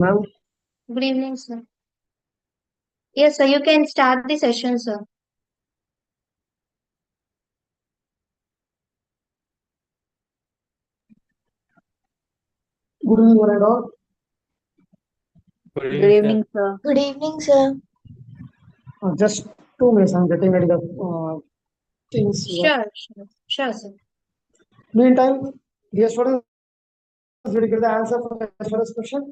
Ma'am, Good evening, sir. Yes, sir, you can start the session, sir. good evening, one and all. Good Good evening, sir. evening, sir. Good evening, sir. Just 2 minutes, I'm getting ready the things here. Sure, sir. Meantime, dear students, did you get the answer for the first question?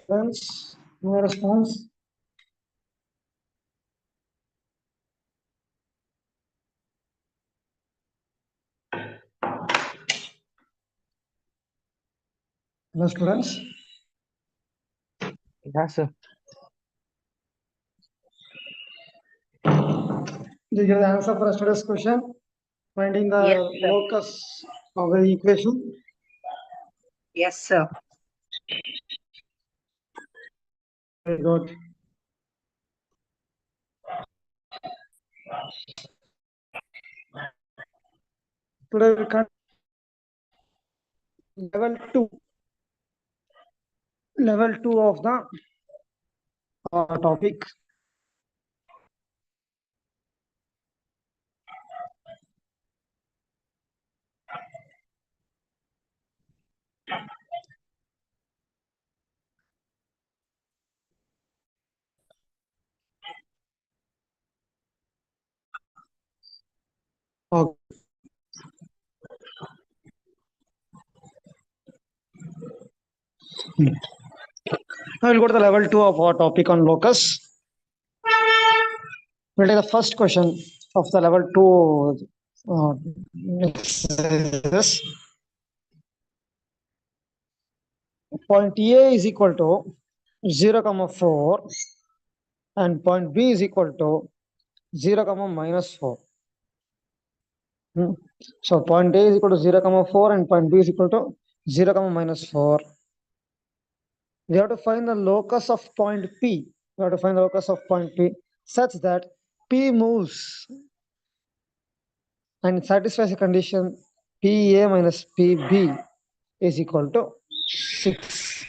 Friends, no response. No students. Yeah, sir. Did you get the answer for yesterday's question? Finding the Yes, sir. locus of the equation. Yes, sir. Very good. Today we can level 2 of the topic. Okay. Now we'll go to the level 2 of our topic on locus. We'll take the first question of the level 2 exercises. Point A is equal to 0, 4 and point B is equal to 0, -4. So point A is equal to 0, 4 and point B is equal to 0, -4. We have to find the locus of point P. We have to find the locus of point P such that P moves and satisfies the condition PA minus PB is equal to 6.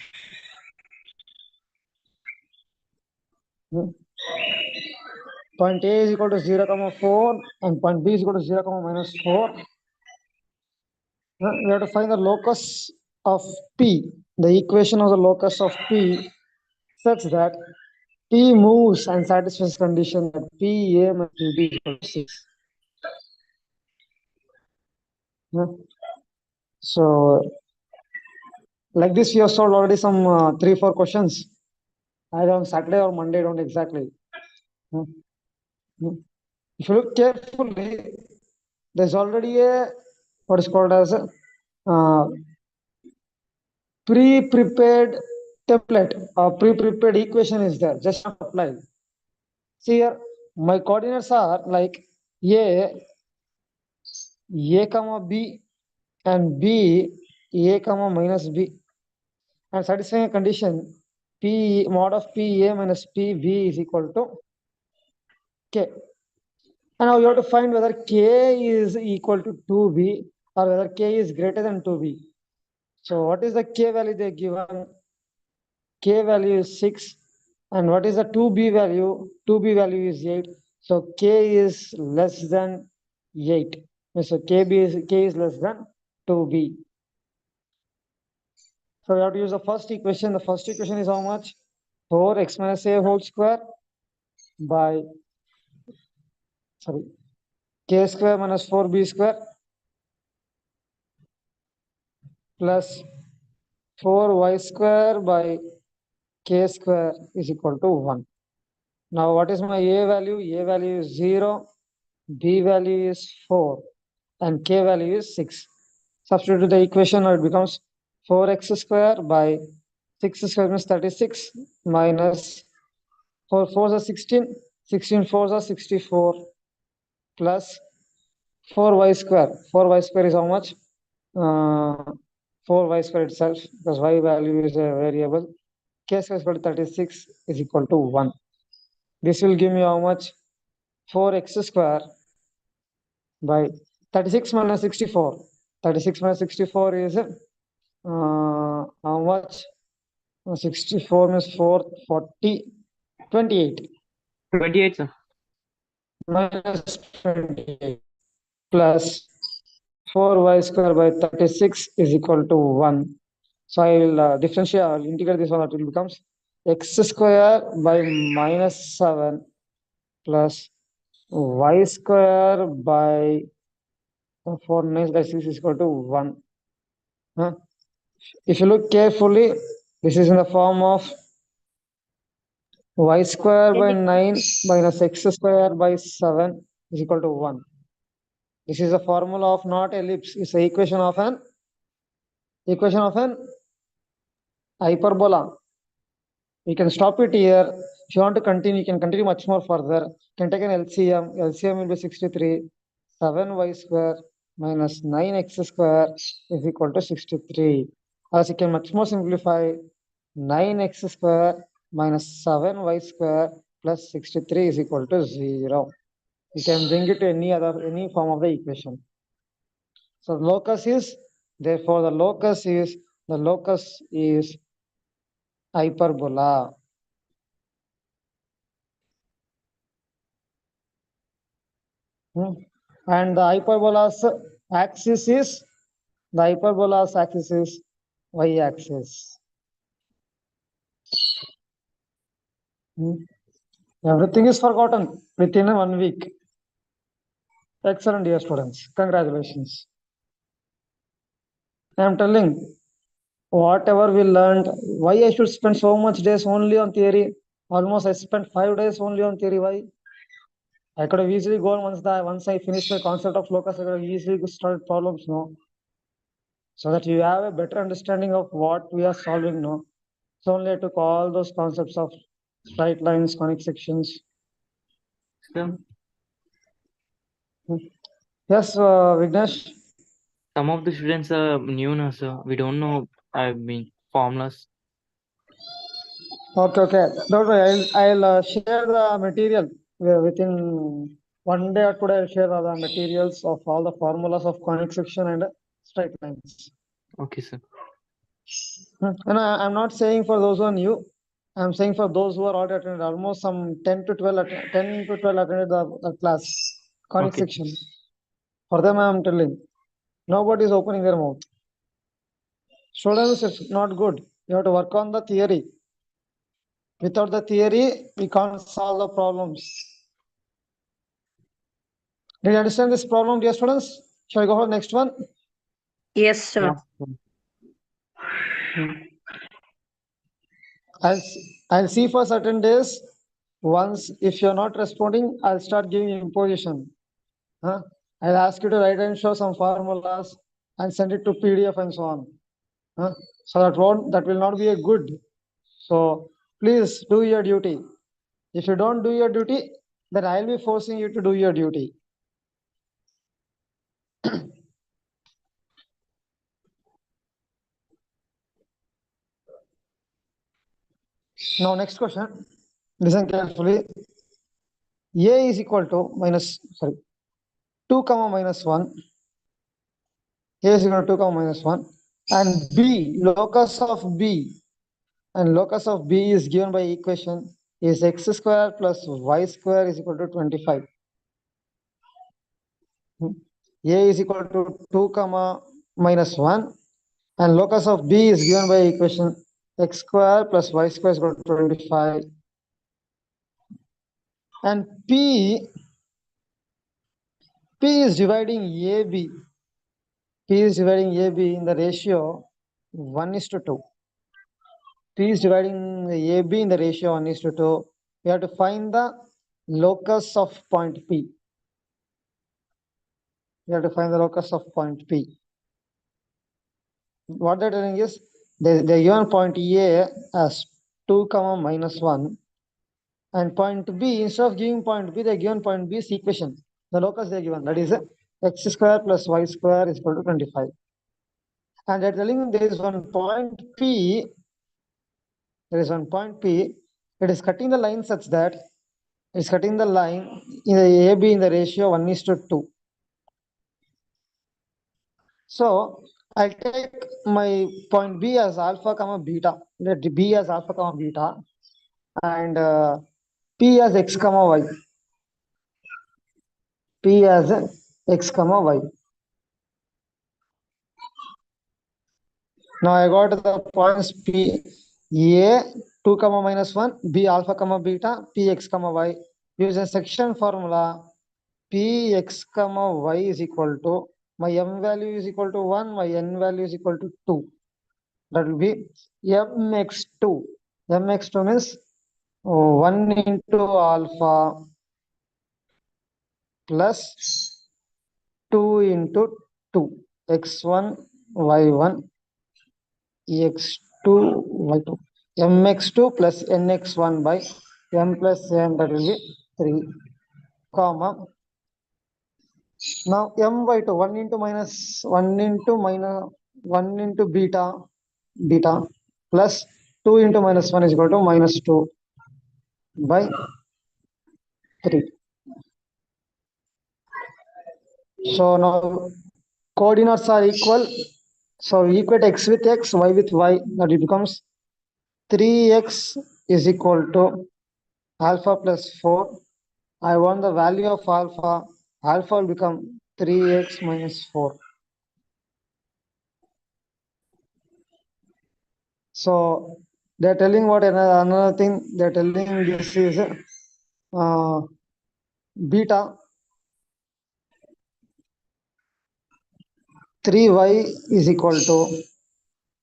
Point A is equal to 0, 4 and point B is equal to 0, -4. We have to find the locus of P, the equation of the locus of P such that P moves and satisfies condition that PA minus PB is equal to 6. So like this we have solved already some 3-4 questions either on Saturday or Monday, don't exactly. If you look carefully, there's already a what is called as a pre-prepared template or pre-prepared equation is there, just apply. See here, my coordinates are like a comma b and b, a comma minus b, and satisfying a condition p mod of p a minus p b is equal to k. And now you have to find whether k is equal to 2b or whether k is greater than 2b. So what is the k value they given? K value is 6. And what is the 2b value? 2b value is 8. So k is less than 8. So k is less than 2b. So we have to use the first equation. The first equation is how much? 4x minus a whole square by, sorry, k square minus 4b square plus 4y square by k square is equal to 1. Now what is my a value? A value is 0, b value is 4, and k value is 6. Substitute the equation, now it becomes 4x square by 6 square means 36 minus 4 4s are 16, 16 4s are 64 plus 4y square. 4y square is how much? 4y square itself, because y value is a variable. k square is equal to 36 is equal to 1. This will give me how much? 4x square by 36 minus 64. 36 minus 64 is how much? 64 means 4, 40, 28 28, sir. minus 28 plus 4y square by 36 is equal to 1. So I will differentiate, I will integrate this one, it will becomes x square by minus 7 plus y square by 4 9 by 6 is equal to 1. Huh? If you look carefully, this is in the form of y square by 9 minus x square by 7 is equal to 1. This is a formula of not ellipse. It's the equation of an hyperbola. You can stop it here. If you want to continue, you can continue much more further. You can take an LCM. LCM will be 63. 7y square minus 9x square is equal to 63. As you can much more simplify, 9x square minus 7y square plus 63 is equal to 0. You can bring it to any form of the equation. So locus is, therefore the locus is hyperbola. And the hyperbola's axis is y-axis. Everything is forgotten within 1 week. Excellent, dear students. Congratulations. I am telling, whatever we learned, why I should spend so much days only on theory? Almost I spent 5 days only on theory. Why? I could have easily gone once I finished the concept of locus, I could have easily started problems, no? So that you have a better understanding of what we are solving, no? So only I took all those concepts of straight lines, conic sections. Sir, Yes, Vignesh. some of the students are new now, sir. We don't know, formulas. Okay. Don't worry. I'll share the material within 1 day or 2 days. I'll share the materials of all the formulas of conic section and straight lines. Okay, sir. And I'm not saying for those who are new. I'm saying for those who are already attended, almost some 10 to 12 attended the class, conic Okay. section. For them, I'm telling, nobody is opening their mouth. Students, it's not good. You have to work on the theory. Without the theory, we can't solve the problems. Did you understand this problem, dear students? Shall I go for the next one? Yes, sir. I'll see for certain days. Once, if you're not responding, I'll start giving you imposition. Huh? I'll ask you to write and show some formulas and send it to PDF and so on. Huh? So that will not be a good. So please do your duty. If you don't do your duty, then I'll be forcing you to do your duty. Now next question. Listen carefully. A is equal to 2 comma minus 1. A is equal to 2 comma minus 1. And B, locus of B. And locus of B is given by equation is x square plus y square is equal to 25. A is equal to 2 comma minus 1. And locus of B is given by equation x square plus y square is equal to 25. And P is dividing AB. P is dividing AB in the ratio 1:2. P is dividing AB in the ratio 1:2. We have to find the locus of point P. We have to find the locus of point P. What they're telling is they given point A as 2 comma minus 1. And point B, instead of giving point B, they given point B's equation. The locus they given, that is x square plus y square is equal to 25. And they're telling there is one point P there is one point P. It is cutting the line such that it's cutting the line in the AB in the ratio 1:2. So I'll take my point B as alpha comma beta. Let B as alpha comma beta, and P as x comma y. P as x comma y. Now I got the points P A 2 comma minus 1, B alpha comma beta, P x comma y. Use a section formula. P x comma y is equal to, my m value is equal to 1, my n value is equal to 2. That will be mx2. Mx2 means 1 into alpha plus 2 into 2. x1, y1, x2, y2. mx2 plus nx1 by m plus n, that will be 3, comma. Now m by 2, 1 into minus 1 into beta plus 2 into minus 1 is equal to minus 2 by 3. So now coordinates are equal. So equate x with x, y with y. That it becomes 3x is equal to alpha plus 4. I want the value of alpha. Alpha will become 3x minus 4. So they're telling what another thing they're telling, this is beta 3y is equal to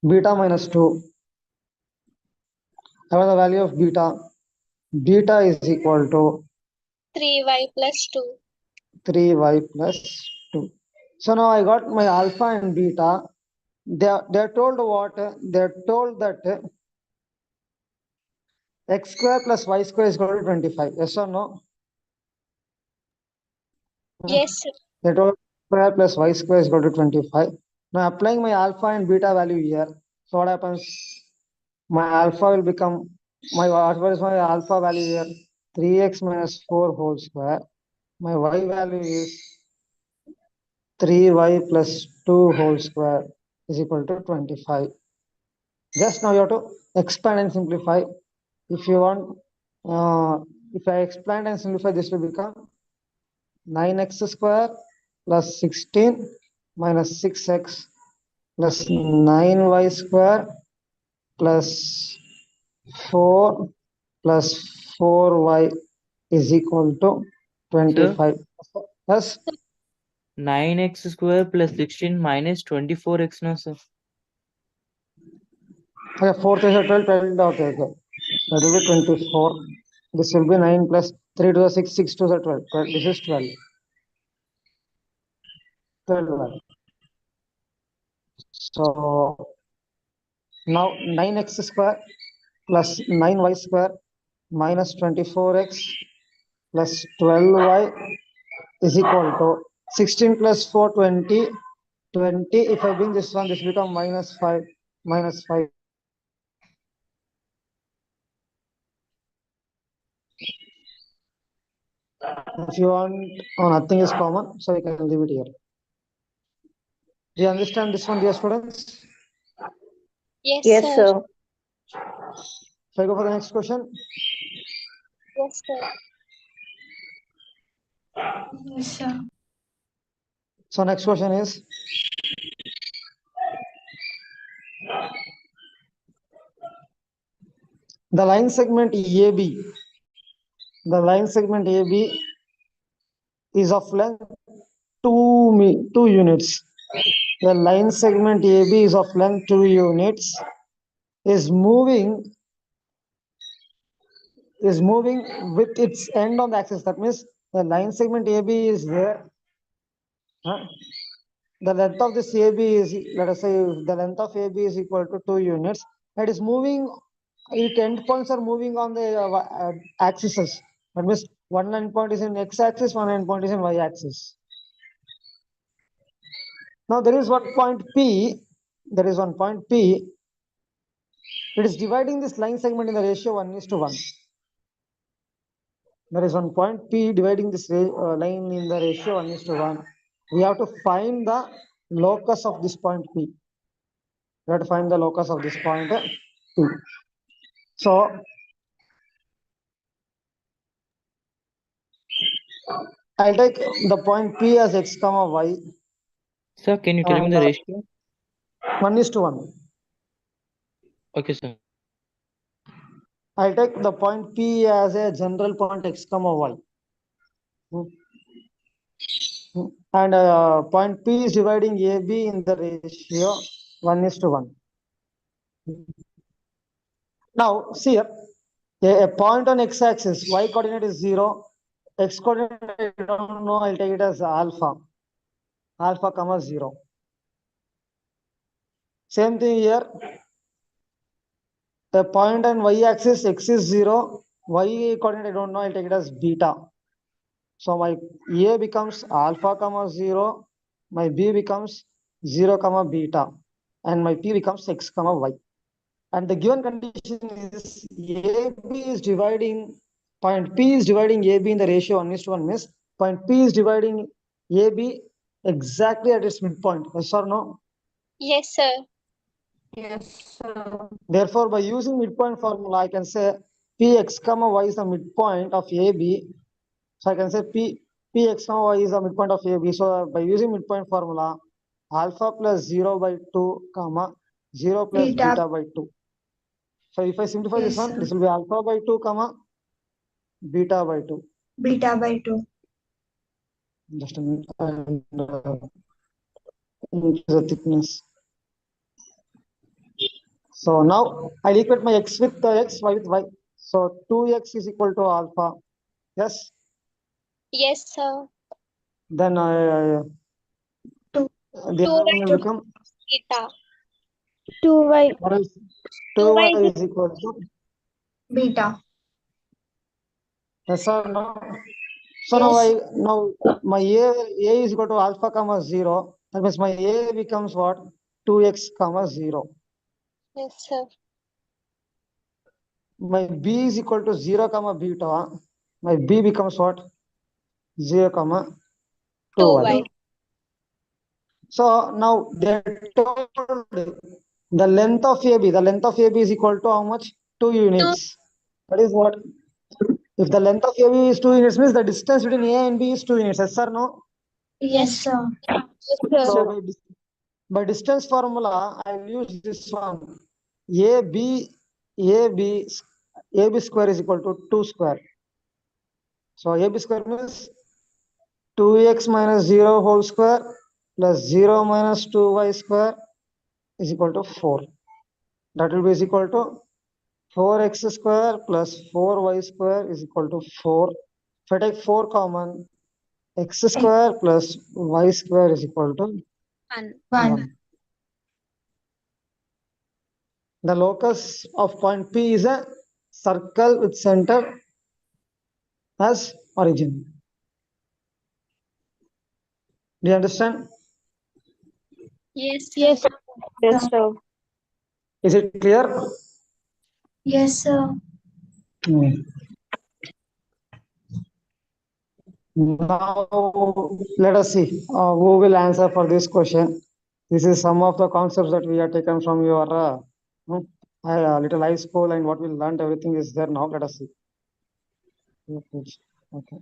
beta minus 2. I want the value of beta. Beta is equal to 3y plus 2. 3y plus 2. So now I got my alpha and beta. They're told what? They're told that x square plus y square is equal to 25. Yes or no? Yes, sir. They told x square plus y square is equal to 25. Now applying my alpha and beta value here. So what happens? My alpha will become, what is my alpha value here? 3x minus 4 whole square. My y value is 3y plus 2 whole square is equal to 25. Just now you have to expand and simplify. If you want, if I expand and simplify, this will become 9x square plus 16 minus 6x plus 9y square plus 4 plus 4y is equal to 25. Plus 9x square plus 16 minus 24x, no, sir. okay, 4 is 12, 12, okay, okay. That will be 24. This will be 9 plus 3 to the 6, 6 to the 12. 12. This is 12. 12. So now 9x square plus 9y square minus 24x plus 12y is equal to 16 plus 4, 20. 20. If I bring this one, this will become minus 5. Minus 5. If you want, oh, nothing is common, so we can leave it here. Do you understand this one, dear students? Yes, Yes, sir. sir. Shall I go for the next question? Yes, sir. Yes, sir. So next question is, the line segment AB, the line segment AB is of length 2 units. The line segment AB is of length 2 units, is moving with its end on the axis. That means the line segment AB is there. The length of this AB is, let us say, the length of AB is equal to 2 units. It is moving, its endpoints are moving on the axes. That means one endpoint is in x-axis, one endpoint is in y-axis. Now there is one point P. There is one point P It is dividing this line segment in the ratio 1:1. There is one point P dividing this line in the ratio 1:1. We have to find the locus of this point P. We have to find the locus of this point P. So I'll take the point P as x comma y. Sir, can you tell me the ratio? 1:1. Okay, sir. I'll take the point P as a general point x comma y. And point P is dividing AB in the ratio 1:1. Now, see here, a point on x-axis, y coordinate is 0, x coordinate, I don't know, I'll take it as alpha comma 0. Same thing here, a point on y-axis, x is 0, y coordinate, I don't know, I'll take it as beta. So my A becomes alpha comma 0, my B becomes 0 comma beta, and my P becomes x comma y. And the given condition is AB is dividing, point P is dividing AB in the ratio 1:1 means point P is dividing AB exactly at its midpoint. Yes or no? Yes, sir. Yes, sir. Therefore, by using midpoint formula, I can say Px comma y is the midpoint of AB. So I can say Px comma y is the midpoint of AB. So by using midpoint formula, alpha plus 0/2 comma 0 plus beta by 2. So if I simplify this one, this will be alpha by 2 comma beta by 2. Beta by 2. Just a minute. And increase the thickness. So now I'll equate my x with x, y with y. So 2x is equal to alpha. Yes. Yes, sir. Then Two. the other one will become Beta. 2y. 2y is equal to Beta. yes or no? So now my a is equal to alpha comma 0. That means my a becomes what? 2x comma 0. Yes, sir. My b is equal to 0 comma beta. My b becomes what? 0 comma 2y. 2y. So now they told the length of AB. The length of AB is equal to how much? 2 units. That is what? If the length of AB is 2 units, means the distance between A and B is 2 units. Yes or no? Yes, sir. Yes, sir. So by distance formula, I'll use this one. AB square is equal to 2 square. So AB square means 2x minus 0 whole square plus 0 minus 2y square is equal to 4. That will be is equal to 4x square plus 4y square is equal to 4. If I take 4 common, x square plus y square is equal to 1. The locus of point P is a circle with center as origin. Do you understand? Yes, sir. Yes. Yes, sir. Is it clear? Yes, sir. Now let us see who will answer for this question. This is some of the concepts that we have taken from your little high school, and what we learned, everything is there now. Let us see. Okay.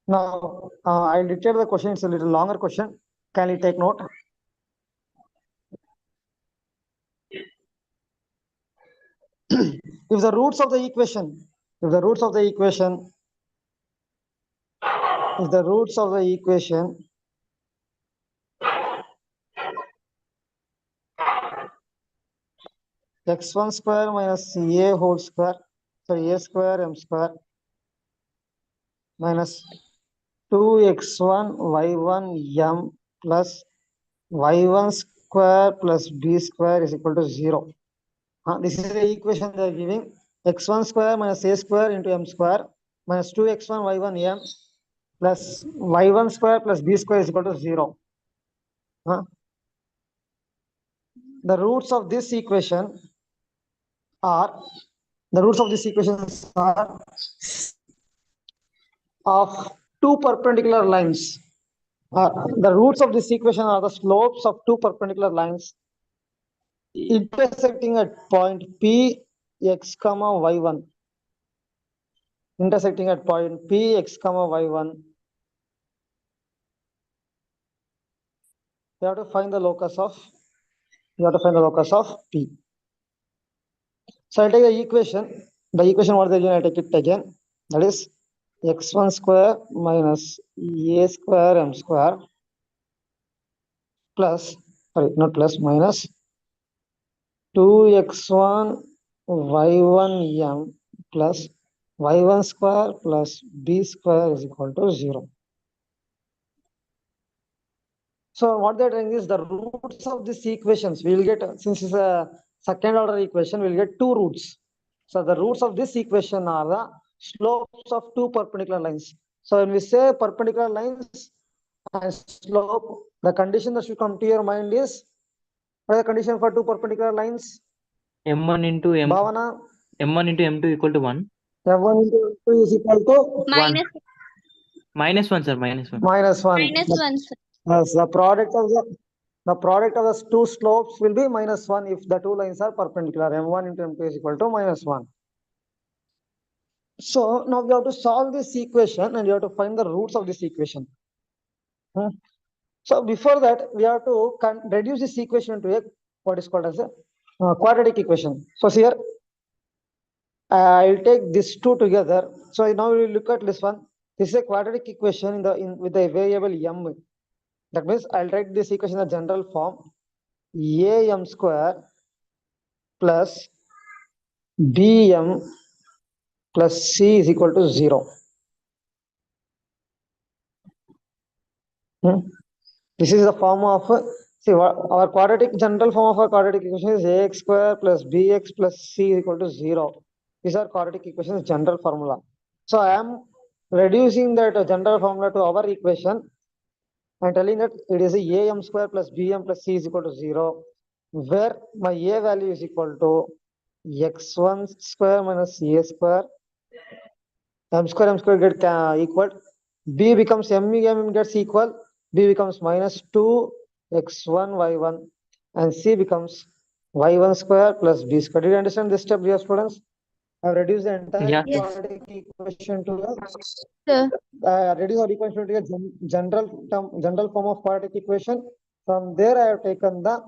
Now I'll dictate the question. It's a little longer question. Can you take note? If the roots of the equation, if the roots of the equation x1 square minus a whole square, sorry, a square m square minus 2x1 y1 m plus y1 square plus b square is equal to 0. This is the equation they are giving. X1 square minus a square into m square minus 2x1 y1 m plus y1 square plus b square is equal to 0. Huh? The roots of this equation are of two perpendicular lines. The roots of this equation are the slopes of two perpendicular lines intersecting at point P x comma y1. Intersecting at point P x comma y1. You have to find the locus of P. So I take the equation. The equation what the I take it again. That is x1 square minus a square m square plus, sorry, not plus, minus 2x1 y1 m plus y1 square plus b square is equal to 0. So what they're doing is the roots of these equations. We will get, since it's a second order equation, we'll get two roots. So the roots of this equation are the slopes of two perpendicular lines. So when we say perpendicular lines and slope, the condition that should come to your mind is, what is the condition for two perpendicular lines? M1 into M. Bhavana, M1 into M2 equal to 1. M1 into M2 is equal to Minus Minus 1, sir. Minus 1. minus 1. minus 1, sir. Yes, the product of the two slopes will be minus 1 if the two lines are perpendicular. M1 into M2 is equal to minus 1. So now we have to solve this equation and you have to find the roots of this equation. So before that, we have to reduce this equation to a what is called as a quadratic equation. So here, I'll take these two together. So now we will look at this one. This is a quadratic equation with the variable m. That means I'll write this equation in the general form. Am square plus bm plus c is equal to 0. This is the form of, see, our quadratic, general form of our quadratic equation is ax square plus bx plus c is equal to 0. These are quadratic equations general formula. So I am reducing that general formula to our equation and telling that it is a am square plus bm plus c is equal to 0, where my a value is equal to x1 square minus a square, m square get equal, b becomes m gets equal, b becomes minus 2 x1 y1 and c becomes y1 square plus b square. Did you understand this step, dear students? I've reduced the entire Yeah. quadratic equation to Sir. reduce our equation to a general form of quadratic equation. From there, I have taken the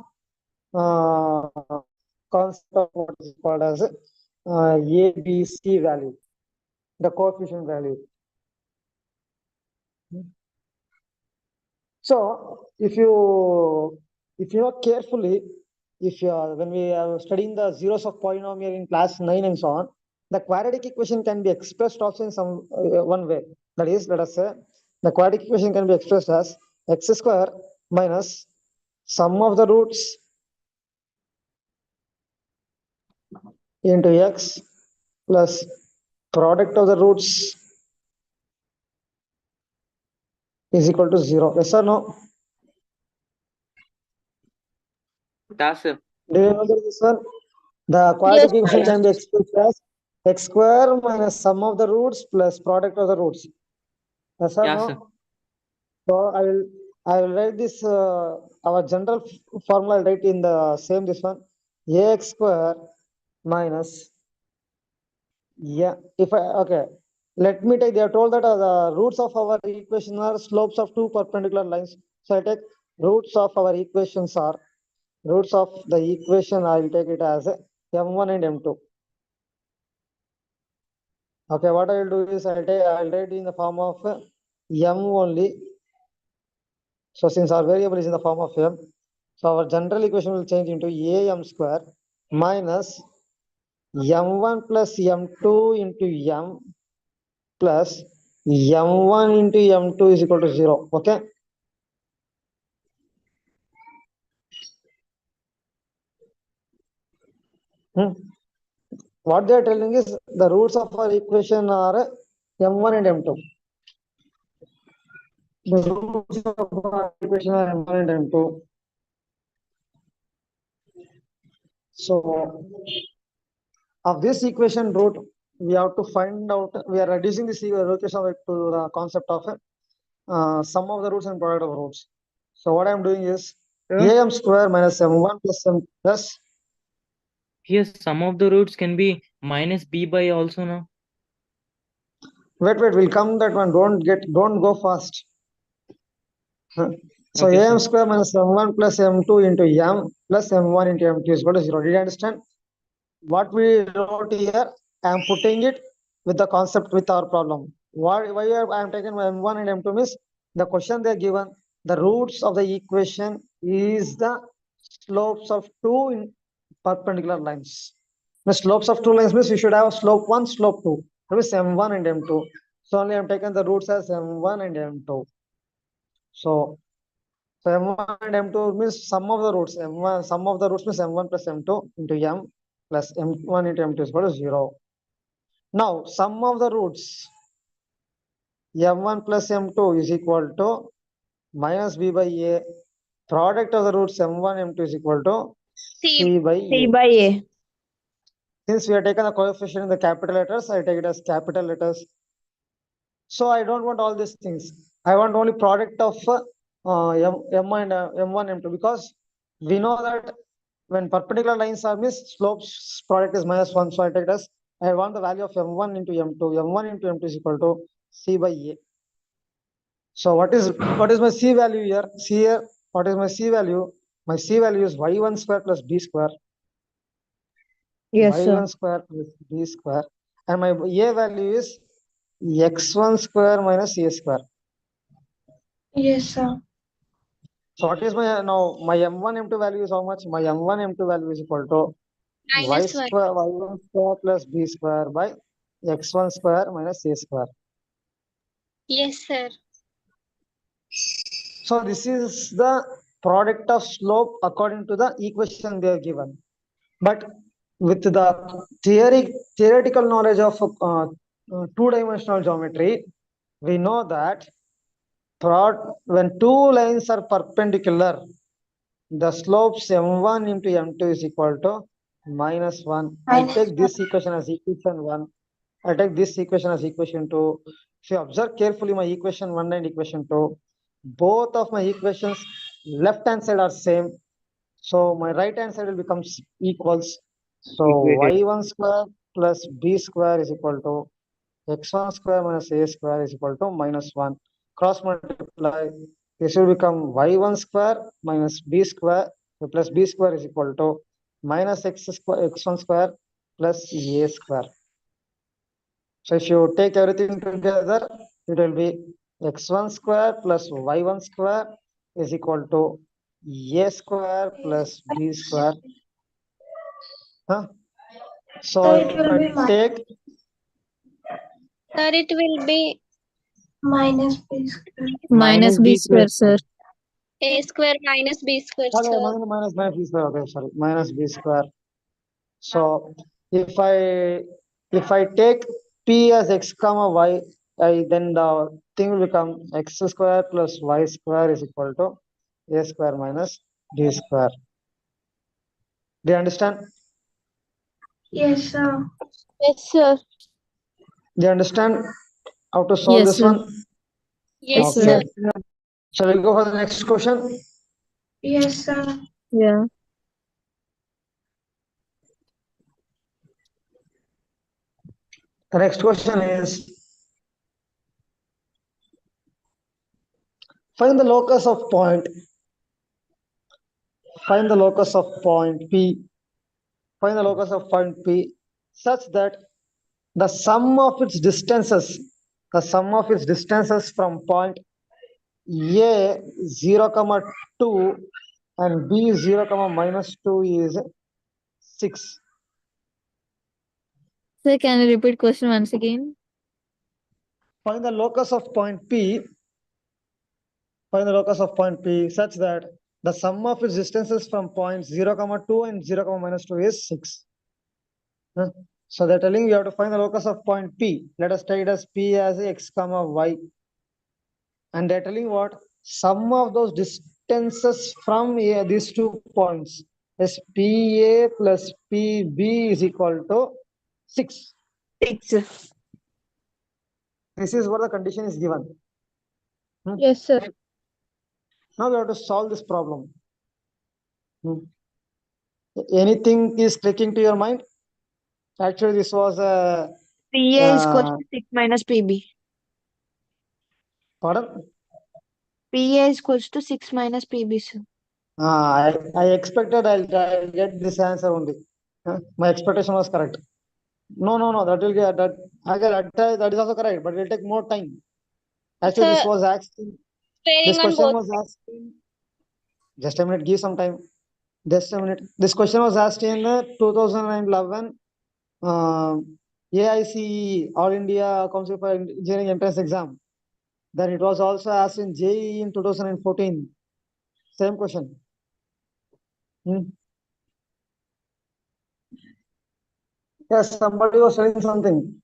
concept of what is called as a, b, c value, the coefficient value. So if you know carefully, when we are studying the zeros of polynomial in class 9 and so on, the quadratic equation can be expressed also in some one way. That is, let us say the quadratic equation can be expressed as x square minus sum of the roots into x plus product of the roots is equal to 0. Yes or no? That's sir. Do you remember this one? The quadratic Yes, equation sir. can be expressed as x square minus sum of the roots plus product of the roots. Yes or Yeah, no? sir. So I will write this our general formula. I'll write in the same this one, ax square minus, yeah, if I, okay, let me take, they have told that the roots of our equation are slopes of two perpendicular lines. So I take roots of our equations are roots of the equation. I will take it as m1 and m2. Okay, what I will do is I'll write in the form of m only. So since our variable is in the form of m, so our general equation will change into am square minus m1 plus m2 into m plus m1 into m2 is equal to 0. Okay. What they are telling is the roots of our equation are m1 and m2. The roots of our equation are M1 and M2. So of this equation root, we have to find out, we are reducing this equation to the concept of sum of the roots and product of roots. So what I am doing is am square minus m1 plus m plus. Here, some of the roots can be minus b by also now. Wait, we'll come that one. Don't go fast. So Okay, am sir. square minus m1 plus m2 into m plus m1 into m2 is equal to 0. Did you understand? What we wrote here, I am putting it with the concept with our problem. Why I am taking m1 and m2 means the question they are given, the roots of the equation is the slopes of two perpendicular lines. The slopes of two lines means we should have slope 1, slope 2. That means m1 and m2. So only I am taking the roots as m1 and m2. So m1 and m2 means sum of the roots. Sum of the roots means m1 plus m2 into m plus m1 into m2 is equal to 0. Now sum of the roots m1 plus m2 is equal to minus b by a. Product of the roots m1 m2 is equal to c by C a. by A. Since we have taken the coefficient in the capital letters, I take it as capital letters. So I don't want all these things. I want only product of m1 and m1 m2 because we know that when perpendicular lines are missed, slopes product is minus 1. So I take it as I want the value of m1 into m2. m1 into m2 is equal to c by a. So what is my c value here? See here, what is my c value? My c value is y1 square plus b square. Yes, sir. y1 square plus b square. And my a value is x1 square minus a square. Yes, sir. So what is my now my m1 m2 value is how much? My m1 m2 value is equal to y Minus 1. square y1 square plus b square by x1 square minus a square. Yes, sir. So this is the product of slope according to the equation they are given. But with the theoretical knowledge of two-dimensional geometry, we know that when two lines are perpendicular, the slopes m1 into m2 is equal to minus 1. I take this equation as equation 1. I take this equation as equation 2. If you observe carefully my equation 1 and equation 2, both of my equations left hand side are same. So my right hand side will become equals. So Equated. y1 square plus b square is equal to x1 square minus a square is equal to minus 1. Cross multiply. This will become y1 square minus b square plus b square is equal to minus x1 square plus a square. So if you take everything together, it will be x1 square plus y1 square is equal to a square plus b square. Huh? So if I take Sir, it will be Minus B square. Minus B square, sir. a square minus b square, okay, sir. minus b square. Okay, sorry, minus b square. So if I take p as x comma y, then the thing will become x square plus y square is equal to a square minus b square. Do you understand? Yes, sir. Yes, sir. Do you understand how to solve Yes, this sir. one? Yes, Okay. sir. Shall we go for the next question? Yes, sir. Yeah. The next question is find the locus of point. Find the locus of point P. Find the locus of point P such that the sum of its distances, from point A 0, 2 and B 0, minus 2 is 6. Sir, can you repeat question once again? Find the locus of point P. Find the locus of point P such that the sum of its distances from points 0, 2 and 0, minus 2 is 6. So they're telling you have to find the locus of point P. Let us take it as P as x, y. And they're telling what? Sum of those distances from these 2 points is PA plus PB is equal to 6. 6. This is what the condition is given. Yes, sir. Now we have to solve this problem. Anything is clicking to your mind? Actually, this was a PA is equal to 6 minus PB. pardon. PA is equal to 6 minus PB, sir. I expected I'll get this answer only. My expectation was correct. No, that will get that. That is also correct, but it will take more time. Actually, this Sir, was asked. This Pairing on question both. was asked. Just a minute, give some time. Just a minute. This question was asked in 2011 AICE, All India Council for Engineering Entrance Exam. Then it was also asked in JEE in 2014. Same question. Yes, somebody was saying something.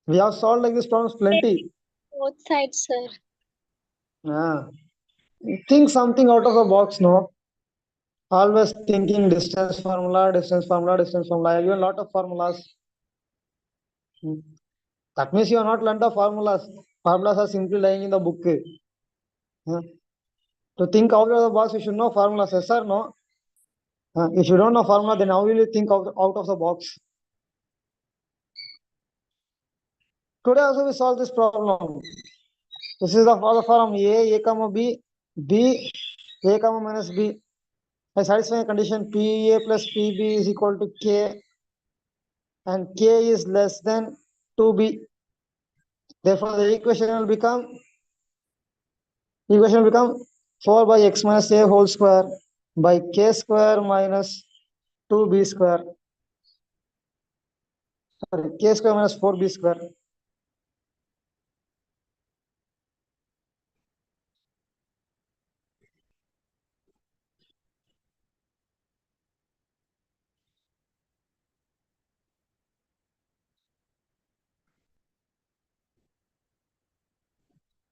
We have solved like this problems plenty. Both sides, sir. Think something out of the box, no? Always thinking distance formula, distance formula, distance formula. Even lot of formulas. That means you are not learned the formulas. Formulas are simply lying in the book. To think out of the box, you should know formulas. Yes or no? If you don't know formula, then how will you think out of the box? Today also we solve this problem. This is the form A comma B, B, A comma minus B. By satisfying condition PA plus PB is equal to K and K is less than 2B. Therefore, the equation will become 4 by x minus A whole square by K square minus 2B square. Sorry, K square minus 4B square.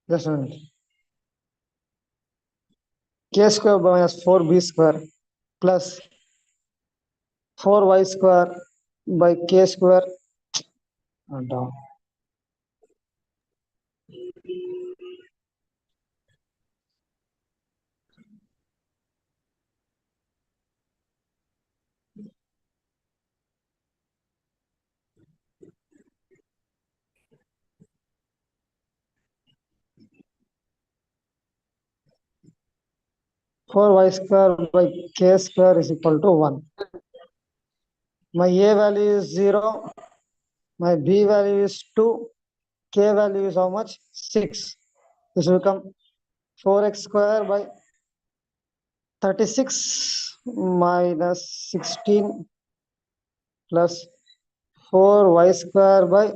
Just a minute. K square minus 4B square plus 4y square by K square and down. 4y square by K square is equal to 1. My A value is 0. My B value is 2. K value is how much? 6. This will become 4x square by 36 minus 16 plus 4y square by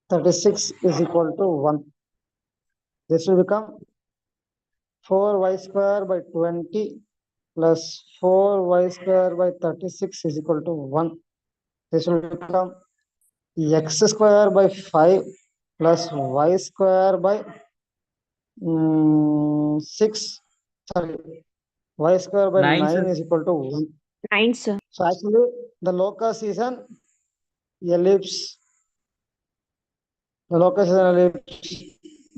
36 is equal to 1. This will become 4y square by 20 plus 4y square by 36 is equal to 1. This will become x square by 5 plus y square by 6. Sorry, y square by 9, 9 sir. is equal to 1. 9, sir. So actually, the locus is an ellipse. The locus is an ellipse.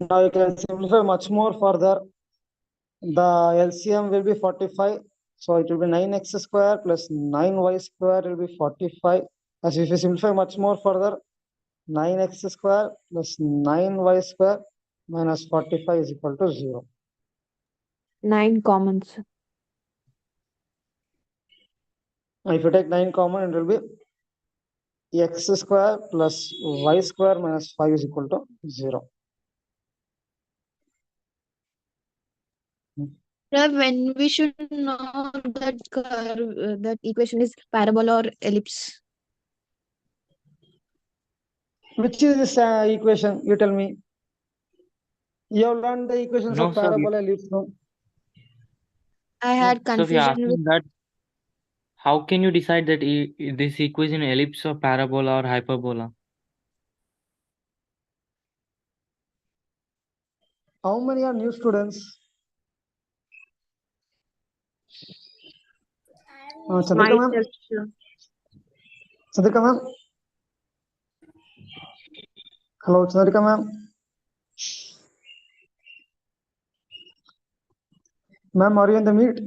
Now you can simplify much more further. The LCM will be 45. So it will be 9x square plus 9y square will be 45. As if you simplify much more further, 9x square plus 9y square minus 45 is equal to 0. 9 common, sir. Now if you take 9 common, it will be x square plus y square minus 5 is equal to 0. Sir, when we should know that curve, that equation is parabola or ellipse? Which is this equation? You tell me. You have learned the equations No, of sir. parabola ellipse, no? I had So we are confusion with asking that how can you decide that this equation ellipse or parabola or hyperbola? How many are new students? Chandrika ma'am? Myself, sir. Chandrika ma'am? Hello, Chandrika ma'am? Ma'am, are you in the meet?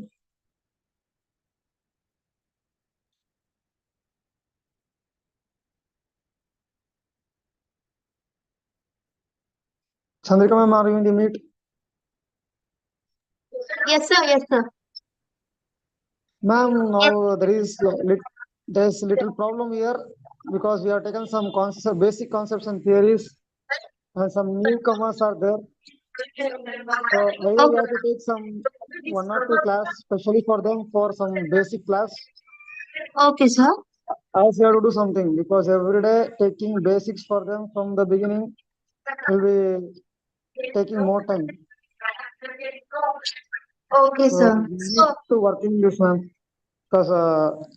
Chandrika ma'am, are you in the meet? Yes, sir. Yes, sir. Ma'am, now there's little problem here because we have taken some basic concepts and theories, and some newcomers are there. So either we have to take some 1 or 2 class, especially for them, for some basic class. Okay, sir. As we have to do something because every day taking basics for them from the beginning will be taking more time. Okay, So sir. we need So, to work in this, ma'am, because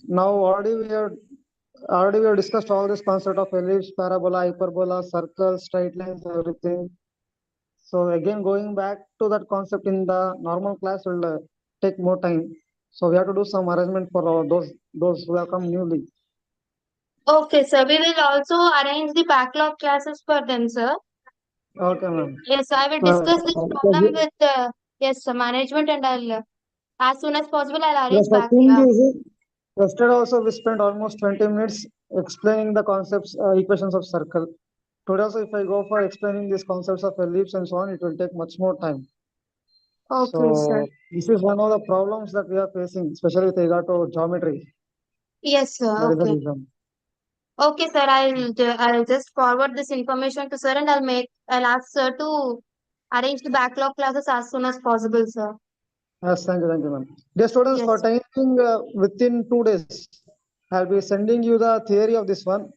now already we have discussed all this concept of ellipse, parabola, hyperbola, circle, straight lines, everything. So again, going back to that concept in the normal class will take more time. So we have to do some arrangement for those who have come newly. okay, sir. We will also arrange the backlog classes for them, sir. Okay, ma'am. Yes, I will discuss this problem with yes, sir, management, and I'll as soon as possible I'll arrange Yes, the back. thing is, yesterday also we spent almost 20 minutes explaining the concepts, equations of circle. Today also, if I go for explaining these concepts of ellipse and so on, it will take much more time. Okay, sir. So this is one of the problems that we are facing, especially with regard to geometry. Yes, sir. That is the Okay. reason. Okay, sir. I'll just forward this information to sir, and I'll ask sir to arrange the backlog classes as soon as possible, sir. Yes, thank you, ma'am. Dear students, for Yes. timing within 2 days, I'll be sending you the theory of this one.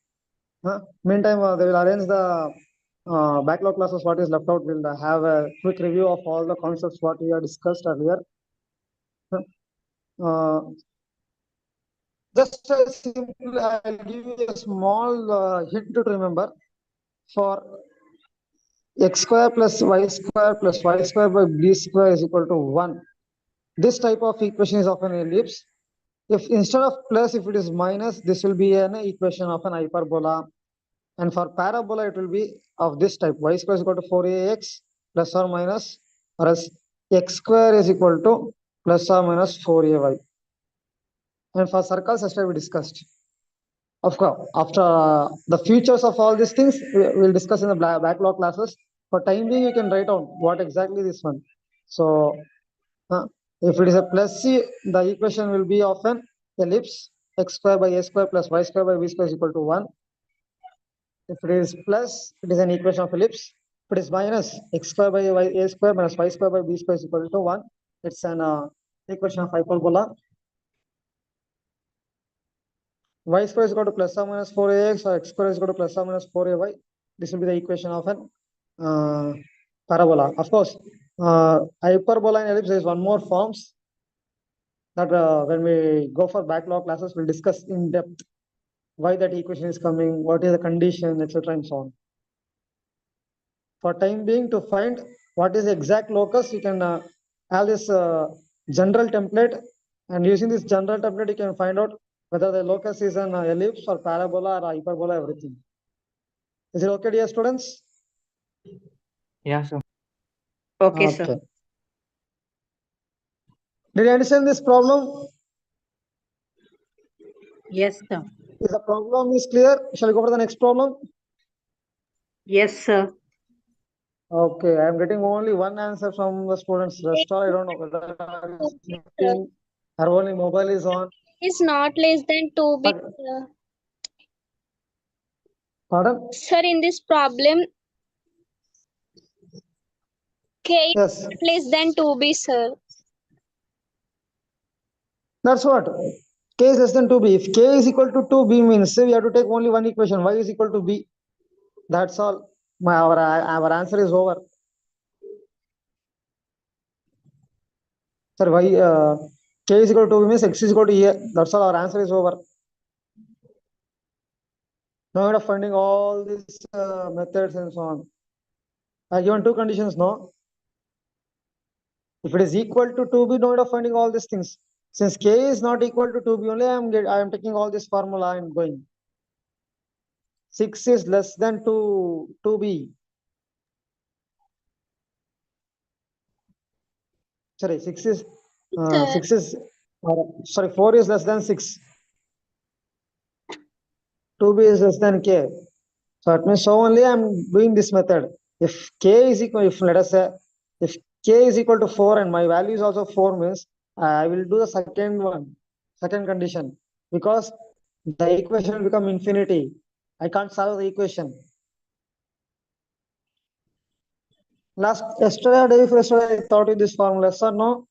Meantime, they will arrange the backlog classes. What is left out, we'll have a quick review of all the concepts what we have discussed earlier. Uh, just simply, I'll give you a small hint to remember. For x square plus y square by b square is equal to 1. This type of equation is of an ellipse. If instead of plus, if it is minus, this will be an equation of an hyperbola. And for parabola, it will be of this type. Y square is equal to 4ax plus or minus, whereas x square is equal to plus or minus 4ay. And for circles, as we discussed. Of course, after the features of all these things, we'll discuss in the backlog classes. For time being, you can write down what exactly this one. So, if it is a plus c, the equation will be of an ellipse, x square by a square plus y square by b square is equal to 1. If it is plus, it is an equation of ellipse. If it is minus, x square by a square minus y square by b square is equal to 1. It's an equation of hyperbola. Y square is equal to plus or minus 4ax, or x square is equal to plus or minus 4ay. This will be the equation of an parabola. Of course, hyperbola and ellipse, there is one more forms that when we go for backlog classes, we'll discuss in depth why that equation is coming, what is the condition, etc. and so on. For time being, to find what is the exact locus, you can have this general template, and using this general template, you can find out whether the locus is an ellipse or parabola or hyperbola, everything. Is it okay, dear students? Yeah, sir. Okay, sir. Did you understand this problem? Yes, sir. If the problem is clear, shall we go for the next problem? Yes, sir. Okay, I am getting only one answer from the students. Rest all I don't know whether are sleeping or only mobile is on. Is not less than 2 bit. Pardon? Sir, in this problem, K is Yes, not less than 2b, sir. that's what. K is less than 2b. If K is equal to 2b means we have to take only one equation. Y is equal to b. That's all. Our answer is over. Sir, K is equal to 2b means X is equal to A. That's all. Our answer is over. No need of finding all these methods and so on. I given two conditions, no? If it is equal to 2b, no need of finding all these things. Since k is not equal to 2b only, I am taking all this formula and going. 6 is less than 2b. Sorry, 6 is Sir. 6 is sorry, 4 is less than 6. 2b is less than k. So it means so only I'm doing this method. If k is equal, if let us say, if k is equal to 4 and my value is also 4 means I will do the second condition, because the equation will become infinity. I can't solve the equation. Yesterday or day before yesterday, I taught you this formula, yes or no?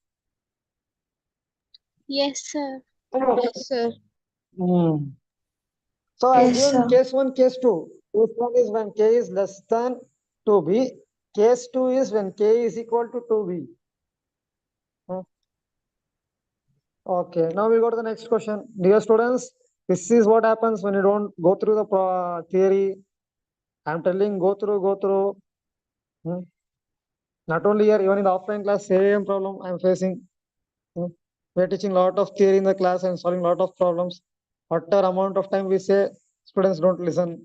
Yes, sir. Yes, sir. So I Yes, given sir. case 1, case 2. Case 1 is when k is less than 2b. Case 2 is when k is equal to 2b. Okay, now we go to the next question. Dear students, this is what happens when you don't go through the theory. I'm telling, go through. Not only here, even in the offline class, same problem I'm facing. We're teaching a lot of theory in the class and solving a lot of problems. Whatever amount of time we say, students don't listen.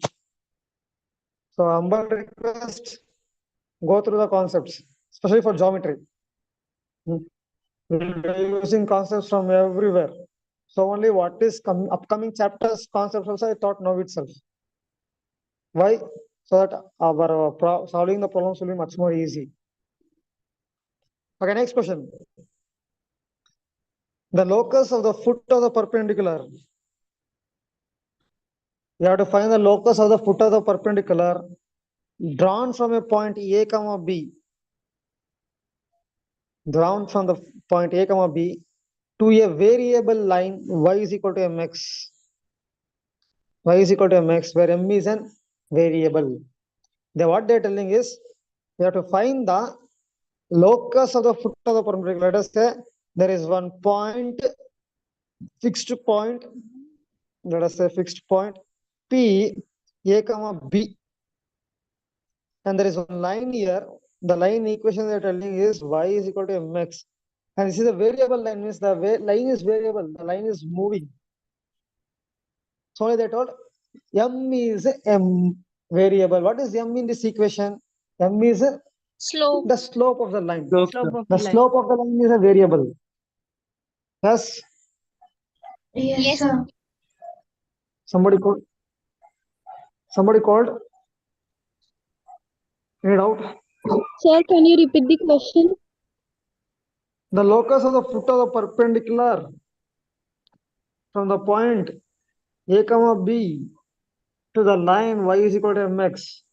So humble request, go through the concepts, especially for geometry. We'll be using concepts from everywhere. So only what is upcoming chapters, concepts also I taught now itself. Why? So that our solving the problems will be much more easy. Okay, next question. The locus of the foot of the perpendicular. You have to find the locus of the foot of the perpendicular drawn from a point A comma B. Drawn from the point A comma B to a variable line y is equal to mx. Y is equal to mx, where m is an variable. Then what they're telling is, we have to find the locus of the foot of the perpendicular. Let us say there is one point, fixed point, let us say fixed point P, A comma B. And there is one line here. The line equation they're telling is y is equal to mx. And this is a variable line, means the line is variable, the line is moving. So only they told m is m variable. What is m in this equation? M is Slope. the slope of the line. Slope of The slope of the line is a variable. Yes. Yes, sir. Somebody called. Somebody called. Any doubt? Sir, can you repeat the question? The locus of the foot of the perpendicular from the point A comma B to the line y is equal to mx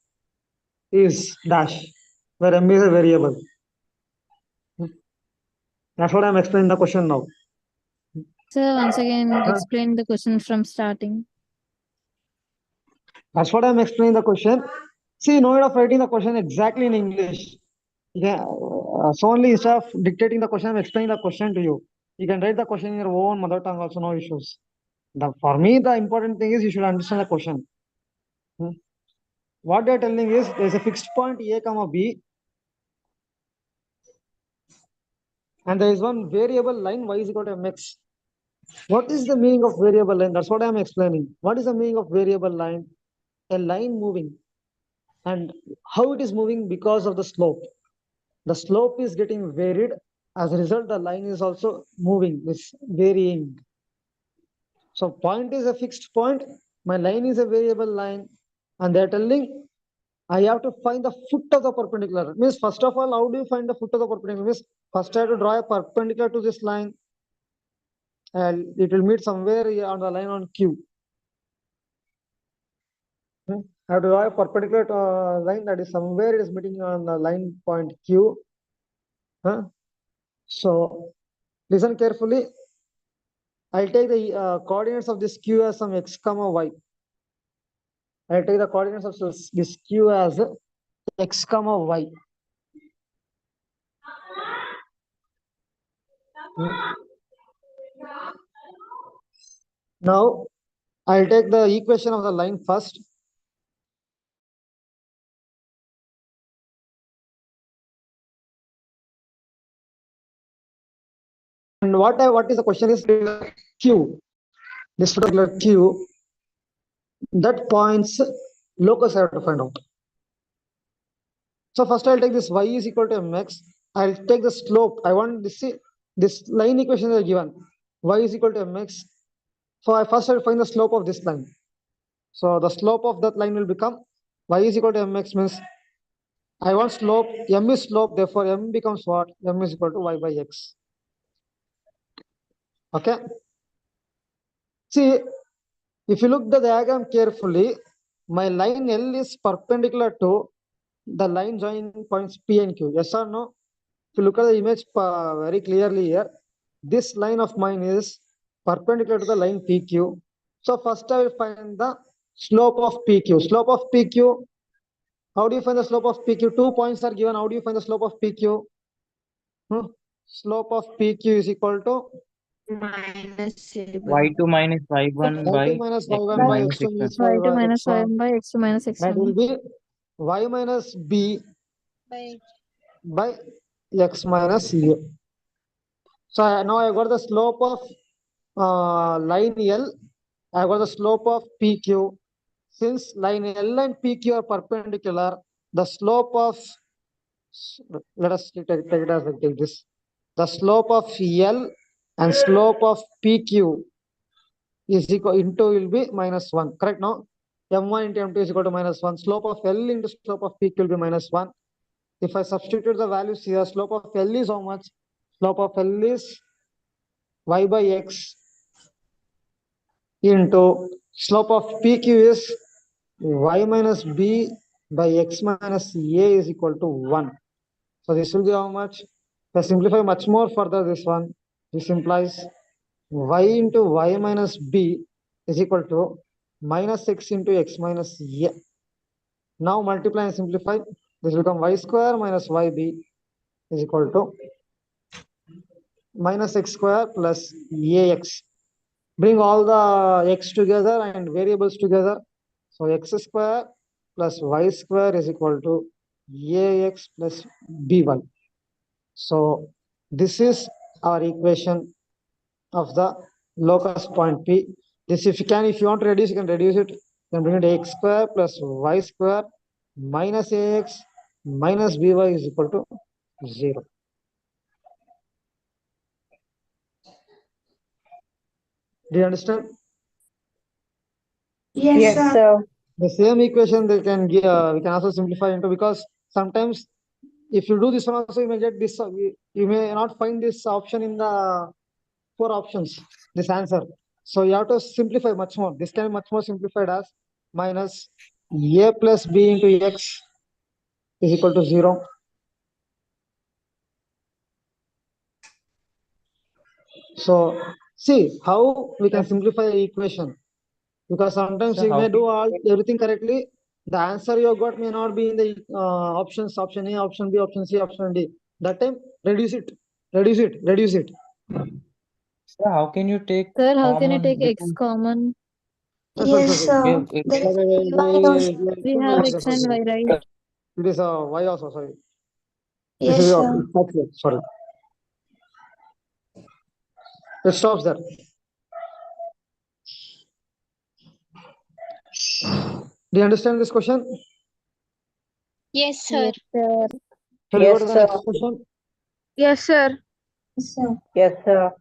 is dash, where m is a variable. That's what I'm explaining the question now. Sir, once again, explain the question from starting. That's what I'm explaining the question. See, no need of writing the question exactly in English. Yeah, so only instead of dictating the question, I'm explaining the question to you. You can write the question in your own mother tongue also, no issues. For me, the important thing is you should understand the question. What they're telling is there's a fixed point A comma B, and there is one variable line y is equal to mx. What is the meaning of variable line? That's what I'm explaining. What is the meaning of variable line? A line moving. And how it is moving? Because of the slope. The slope is getting varied. As a result, the line is also moving, it's varying. So point is a fixed point. My line is a variable line. And they're telling I have to find the foot of the perpendicular. Means first of all, how do you find the foot of the perpendicular? Means first I have to draw a perpendicular to this line. And it will meet somewhere on the line on Q. I have to draw a perpendicular line that is somewhere it is meeting on the line point Q. So listen carefully. I'll take the coordinates of this Q as some x comma y. I'll take the coordinates of this Q as x comma y. Now I'll take the equation of the line first. And what is the question is Q. This particular Q, that points locus I have to find out. So first I'll take this y is equal to mx. I'll take the slope. I want this line equation is given. Y is equal to mx. So I'll find the slope of this line. So the slope of that line will become y is equal to mx means I want slope, m is slope, therefore m becomes what? M is equal to y by x. Okay. See, if you look the diagram carefully, my line L is perpendicular to the line joining points P and Q. Yes or no? If you look at the image very clearly here, this line of mine is perpendicular to the line PQ. So first I will find the slope of PQ. Slope of PQ. How do you find the slope of PQ? 2 points are given. How do you find the slope of PQ? Slope of PQ is equal to Minus A by y2 minus y1 y2 by minus x2 y1 by minus x2 x1. is y y2 by minus x1. y1 by x2 minus That will x1. be y minus b By by x minus a. So now I got the slope of line L. I got the slope of PQ. Since line L and PQ are perpendicular, the slope of, let us take it as like this. The slope of L and slope of PQ is equal into will be -1. Correct now? M1 into M2 is equal to -1. Slope of L into slope of PQ will be -1. If I substitute the values here, slope of L is how much? Slope of L is y by x into slope of PQ is y minus b by x minus a is equal to 1. So this will be how much? If I simplify much more further this one, this implies y into y minus b is equal to minus x into x minus a. Now multiply and simplify. This will become y square minus yb is equal to minus x square plus ax. Bring all the x together and variables together. So x square plus y square is equal to ax plus by. So this is our equation of the locus point P. This if you want to reduce, you can reduce it. Then bring it x square plus y square minus ax minus by is equal to 0. Do you understand? Yes, sir. The same equation they can give, we can also simplify into, because sometimes if you do this one also you may get this, you may not find this option in the 4 options, this answer. So you have to simplify much more. This can be much more simplified as minus a plus b into x is equal to 0. So see how we can simplify the equation, because sometimes So you how may do can everything correctly. The answer you got may not be in the options, option A, option B, option C, option D. That time reduce it, reduce it, reduce it. so how can you take Sir, how can you common take x because common? Sorry, Yes, sorry. sir. if There is Wait, y also. We have x and y, right? It is y also, sorry. This Yes, is sir. sorry. It stops there. Do you understand this question? yes, sir. Yes, sir. Shall we go Yes, to the sir. next question? Yes, sir. Yes, sir. Yes, sir.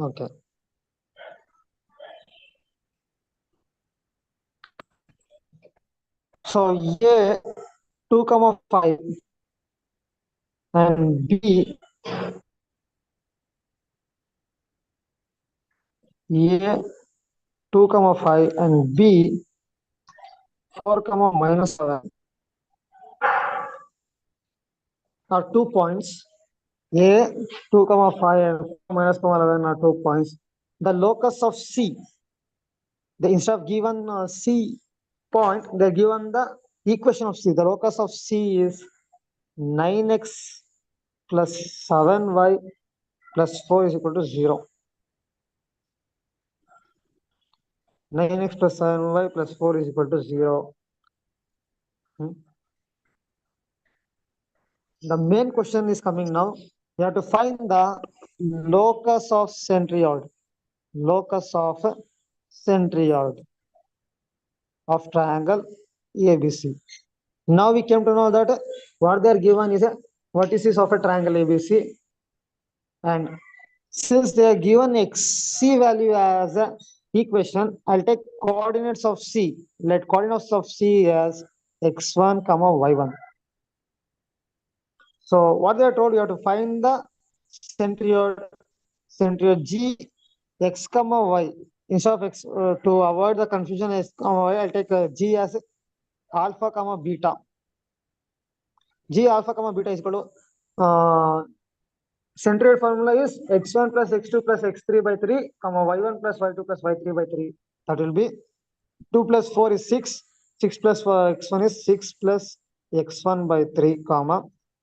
Okay. So A 2,5 and B A 2,5 and B 4, minus 7 are 2 points. A 2,5 and minus 11 are 2 points. The locus of C, instead of given C point, they're given the equation of C. The locus of C is 9x plus 7y plus 4 is equal to 0. 9x plus 7y plus 4 is equal to 0. The main question is coming now. You have to find the locus of centroid. Locus of centroid of triangle ABC. Now we came to know that what they are given is a vertices of a triangle ABC, and since they are given XC value as a equation, I'll take coordinates of C. Let coordinates of C as x1 comma y1. So what they are told, you have to find the centroid G x comma y. Instead of x, to avoid the confusion x comma y, I'll take G as alpha comma beta. G alpha comma beta is equal to centroid formula is x1 plus x2 plus x3 by 3 comma y1 plus y2 plus y3 by 3. That will be 2 plus 4 is 6. 6 plus x1 is 6 plus x1 by 3 comma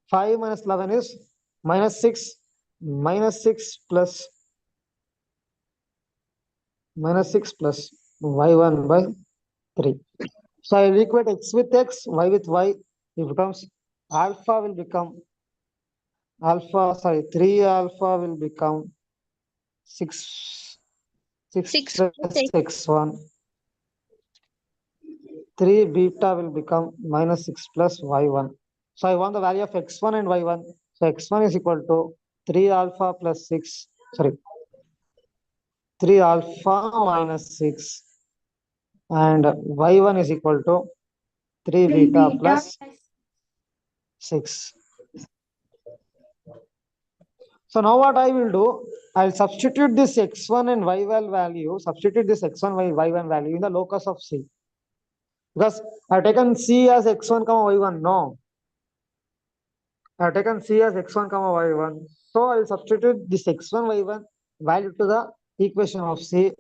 5 minus 11 is minus 6 plus y1 by 3. So I will equate x with x, y with y. It becomes alpha will become 3 alpha will become 6 6 plus plus X. x1. 3 beta will become minus 6 plus y1. So I want the value of x1 and y1. So x1 is equal to 3 alpha plus 6. 3 alpha minus 6. And y1 is equal to 3 beta plus 6. So now what I will do, I'll substitute this x1 and y1 value, y1 value in the locus of C. Because I've taken C as x1 comma y1. No. I've taken C as x1 comma y1. So I will substitute this x1 y1 value to the equation of C.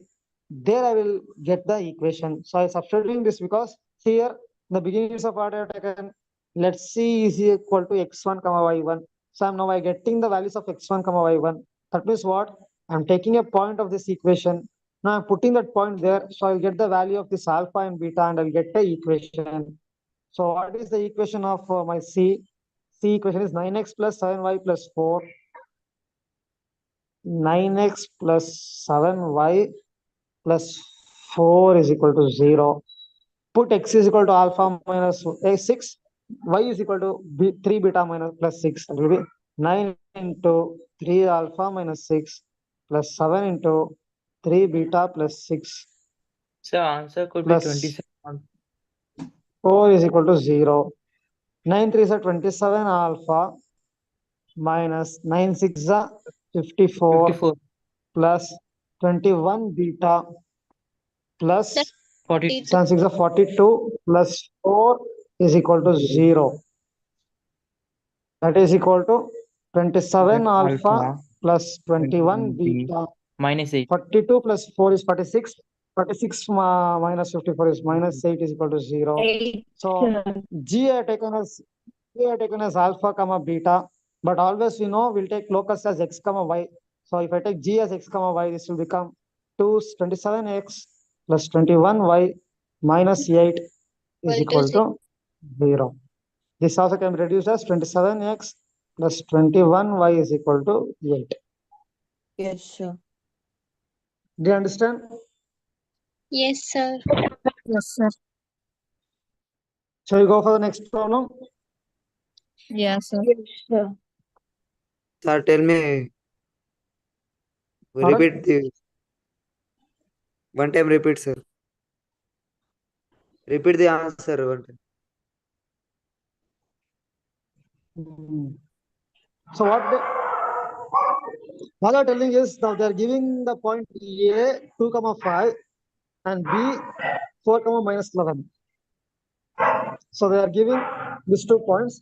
There I will get the equation. So I'm substituting this because here the beginnings of what I have taken, let C is equal to x1 comma y1. So I'm now getting the values of x1 comma y1. That means what? I'm taking a point of this equation. Now I'm putting that point there. So I'll get the value of this alpha and beta and I'll get the equation. So what is the equation of my C? C equation is 9x plus 7y plus 4. 9x plus 7y plus 4 is equal to 0. Put x is equal to alpha minus 6. Y is equal to 3 beta minus plus 6. That will be 9 into 3 alpha minus 6 plus 7 into 3 beta plus 6 So answer could be plus 27. 4 is equal to 0. 9 3 is a 27 alpha minus 9 6 is a 54 54. plus 21 beta plus That's 42. 7 6 is a 42 plus 4 is equal to 0. That is equal to 27 That alpha alpha plus 21 B beta. minus 8. 42 plus 4 is 46. 46 minus 54 is minus 8 is equal to 0. So G I taken as alpha comma beta, but always we know we'll take locus as x comma y. So if I take G as x comma y, this will become 27x plus 21y minus 8 is equal to 0. This also can be reduced as 27x plus 21y is equal to 8. Yes, sir. Do you understand? Yes, sir. Yes, sir. Shall we go for the next problem? Yeah, sir. Yes, sir. Sir, tell me, Alright. repeat the one time, repeat, sir. Repeat the answer one time. So what they're telling is now they're giving the point A 2 comma 5 and B 4 comma minus 11. So they are giving these 2 points.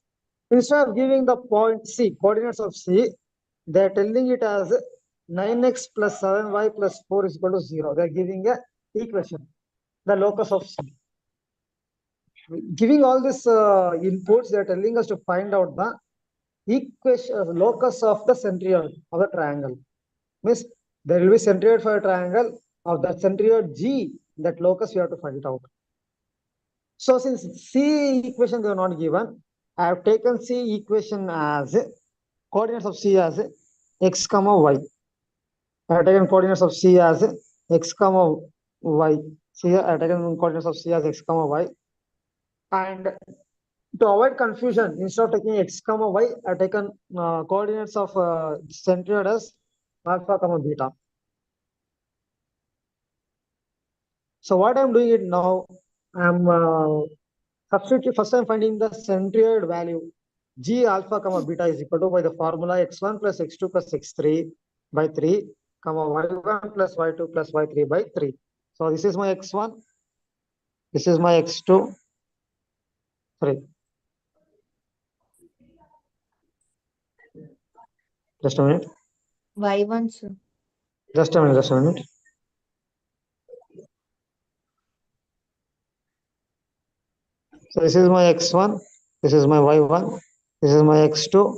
Instead of giving the point C, coordinates of C, they are telling it as 9x plus 7y plus 4 is equal to 0. They are giving a equation, the locus of C. Giving all these inputs, they are telling us to find out the equation, locus of the centroid of the triangle. Means there will be centroid for a triangle of the centroid G. That locus we have to find it out. So since C equation they are not given, I have taken C equation as coordinates of C as x comma y. I have taken coordinates of C as x comma y. See here, I have taken coordinates of C as x comma y. And to avoid confusion, instead of taking x comma y, I have taken coordinates of centroid as alpha comma beta. So what I'm doing it now, I'm substitute. First I'm finding the centroid value g alpha comma beta is equal to by the formula x1 plus x2 plus x3 by 3 comma y1 plus y2 plus y3 by 3. So this is my x1, this is my x2, 3. Just a minute. Y1, sir. Just a minute. Just a minute. So this is my x1, this is my y1, this is my x2,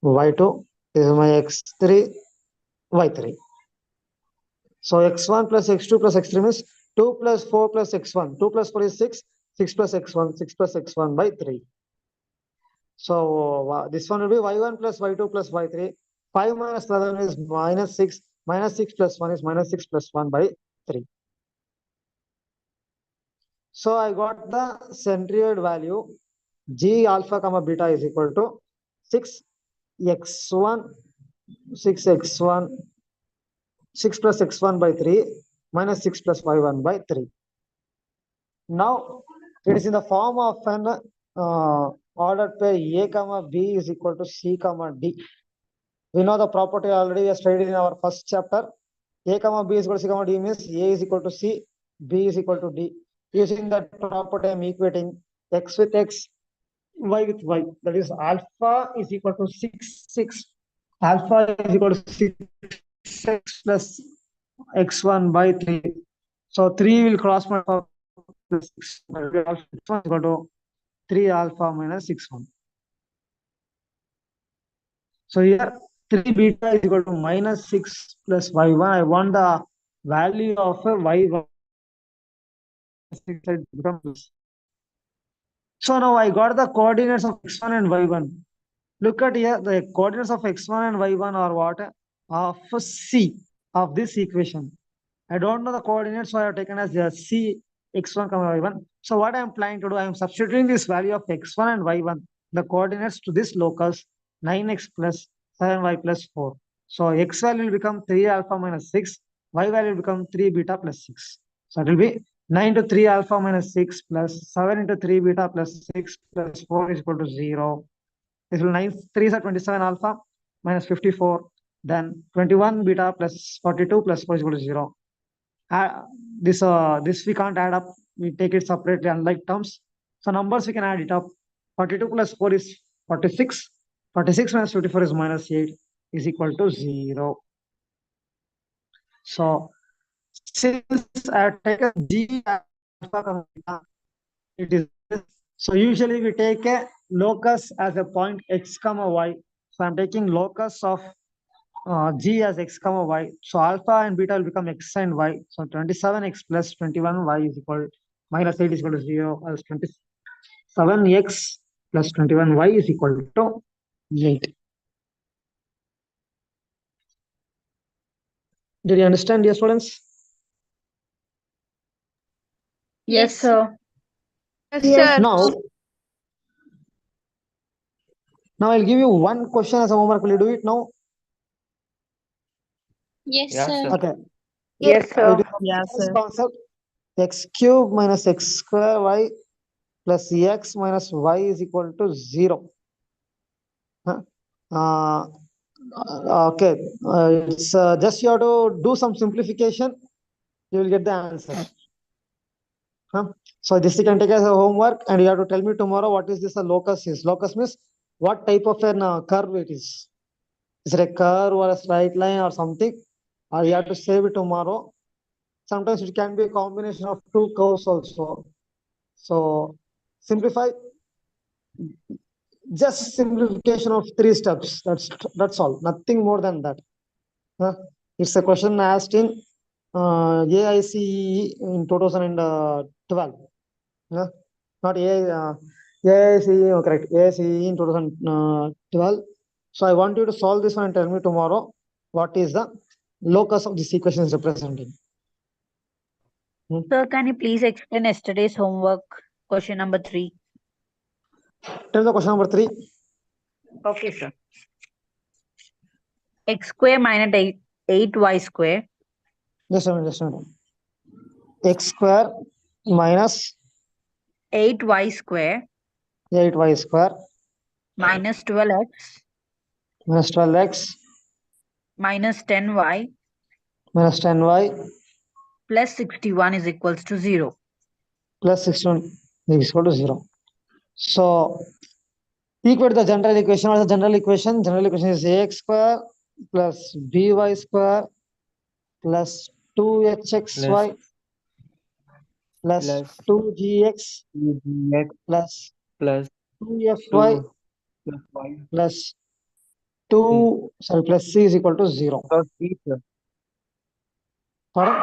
y2, this is my x3, y3. So x1 plus x2 plus x3 means 2 plus 4 plus x1. 2 plus 4 is 6. 6 plus x1. 6 plus x1 by 3. So this one will be y1 plus y2 plus y3. 5 minus 11 is minus 6. Minus 6 plus 1 is minus 6 plus 1 by 3. So I got the centroid value g alpha comma beta is equal to 6x1, 6x1, 6 plus x1 by 3 minus 6 plus y1 by 3. Now it is in the form of an ordered pair A comma B is equal to C comma D. We know the property already we studied in our first chapter. A comma B is equal to C comma D means A is equal to C, B is equal to D. Using that property, I am equating x with x, y with y. That is alpha is equal to 6. Alpha is equal to 6x plus x1 by 3. So 3 will cross multiply plus 6. X1 is equal to 3 alpha minus 6 1. So here 3 beta is equal to minus 6 plus y1. I want the value of y1. So now I got the coordinates of x1 and y1. Look at here, the coordinates of x1 and y1 are what? Of C of this equation. I don't know the coordinates, so I have taken as C x1 comma y1. So what I am planning to do, I am substituting this value of x1 and y1, the coordinates to this locus 9x plus 7y plus 4. So x value will become 3 alpha minus 6, y value will become 3 beta plus 6. So it will be 9 to 3 alpha minus 6 plus 7 into 3 beta plus 6 plus 4 is equal to 0. This will 9 3s are 27 alpha minus 54. Then 21 beta plus 42 plus 4 is equal to 0. This we can't add up. We take it separately, unlike terms. So numbers we can add it up. 42 plus 4 is 46. 46 minus 54 is minus 8 is equal to 0. So since I have taken G alpha comma beta, it is this. So usually we take a locus as a point x comma y. So I'm taking locus of G as x comma y. So alpha and beta will become x and y. So 27x plus 21y is equal minus 8 is equal to 0 as 27x plus 21y is equal to 8. Did you understand, dear students? Yes, sir. Yes, sir. Now I'll give you one question as a homework. Will you do it now? Yes, Yeah, sir. sir. Okay. Yes, sir. It is Yeah, this sir. concept x cube minus x square y plus x minus y is equal to 0. Huh? Okay, it's just you have to do some simplification. You will get the answer. Huh? So this you can take as a homework, and you have to tell me tomorrow what is this a locus is. Locus means what type of an curve it is. Is it a curve or a straight line or something? Or you have to save it tomorrow. Sometimes it can be a combination of two curves also. So simplify. Just simplification of 3 steps. That's all. Nothing more than that. Huh? It's a question asked in AICE in 2012. Huh? Not AI, AICE, oh, correct. AICE in 2012. So I want you to solve this one and tell me tomorrow what is the locus of this equation is representing. Sir, can you please explain yesterday's homework, question number 3? Tell the question number 3. Okay, sir. X square minus 8y square Just a minute. X square minus 8y square 8y square minus 12x minus 12x minus 10y minus 10y plus 61 is equals to 0. plus 61 is equal to 0. So equate the general equation. What is the general equation? General equation is ax square plus by square plus 2hxy plus plus 2gx 2gx plus plus 2fy 2 plus y plus 2 sorry plus c is equal to 0. plus c, sir. Pardon?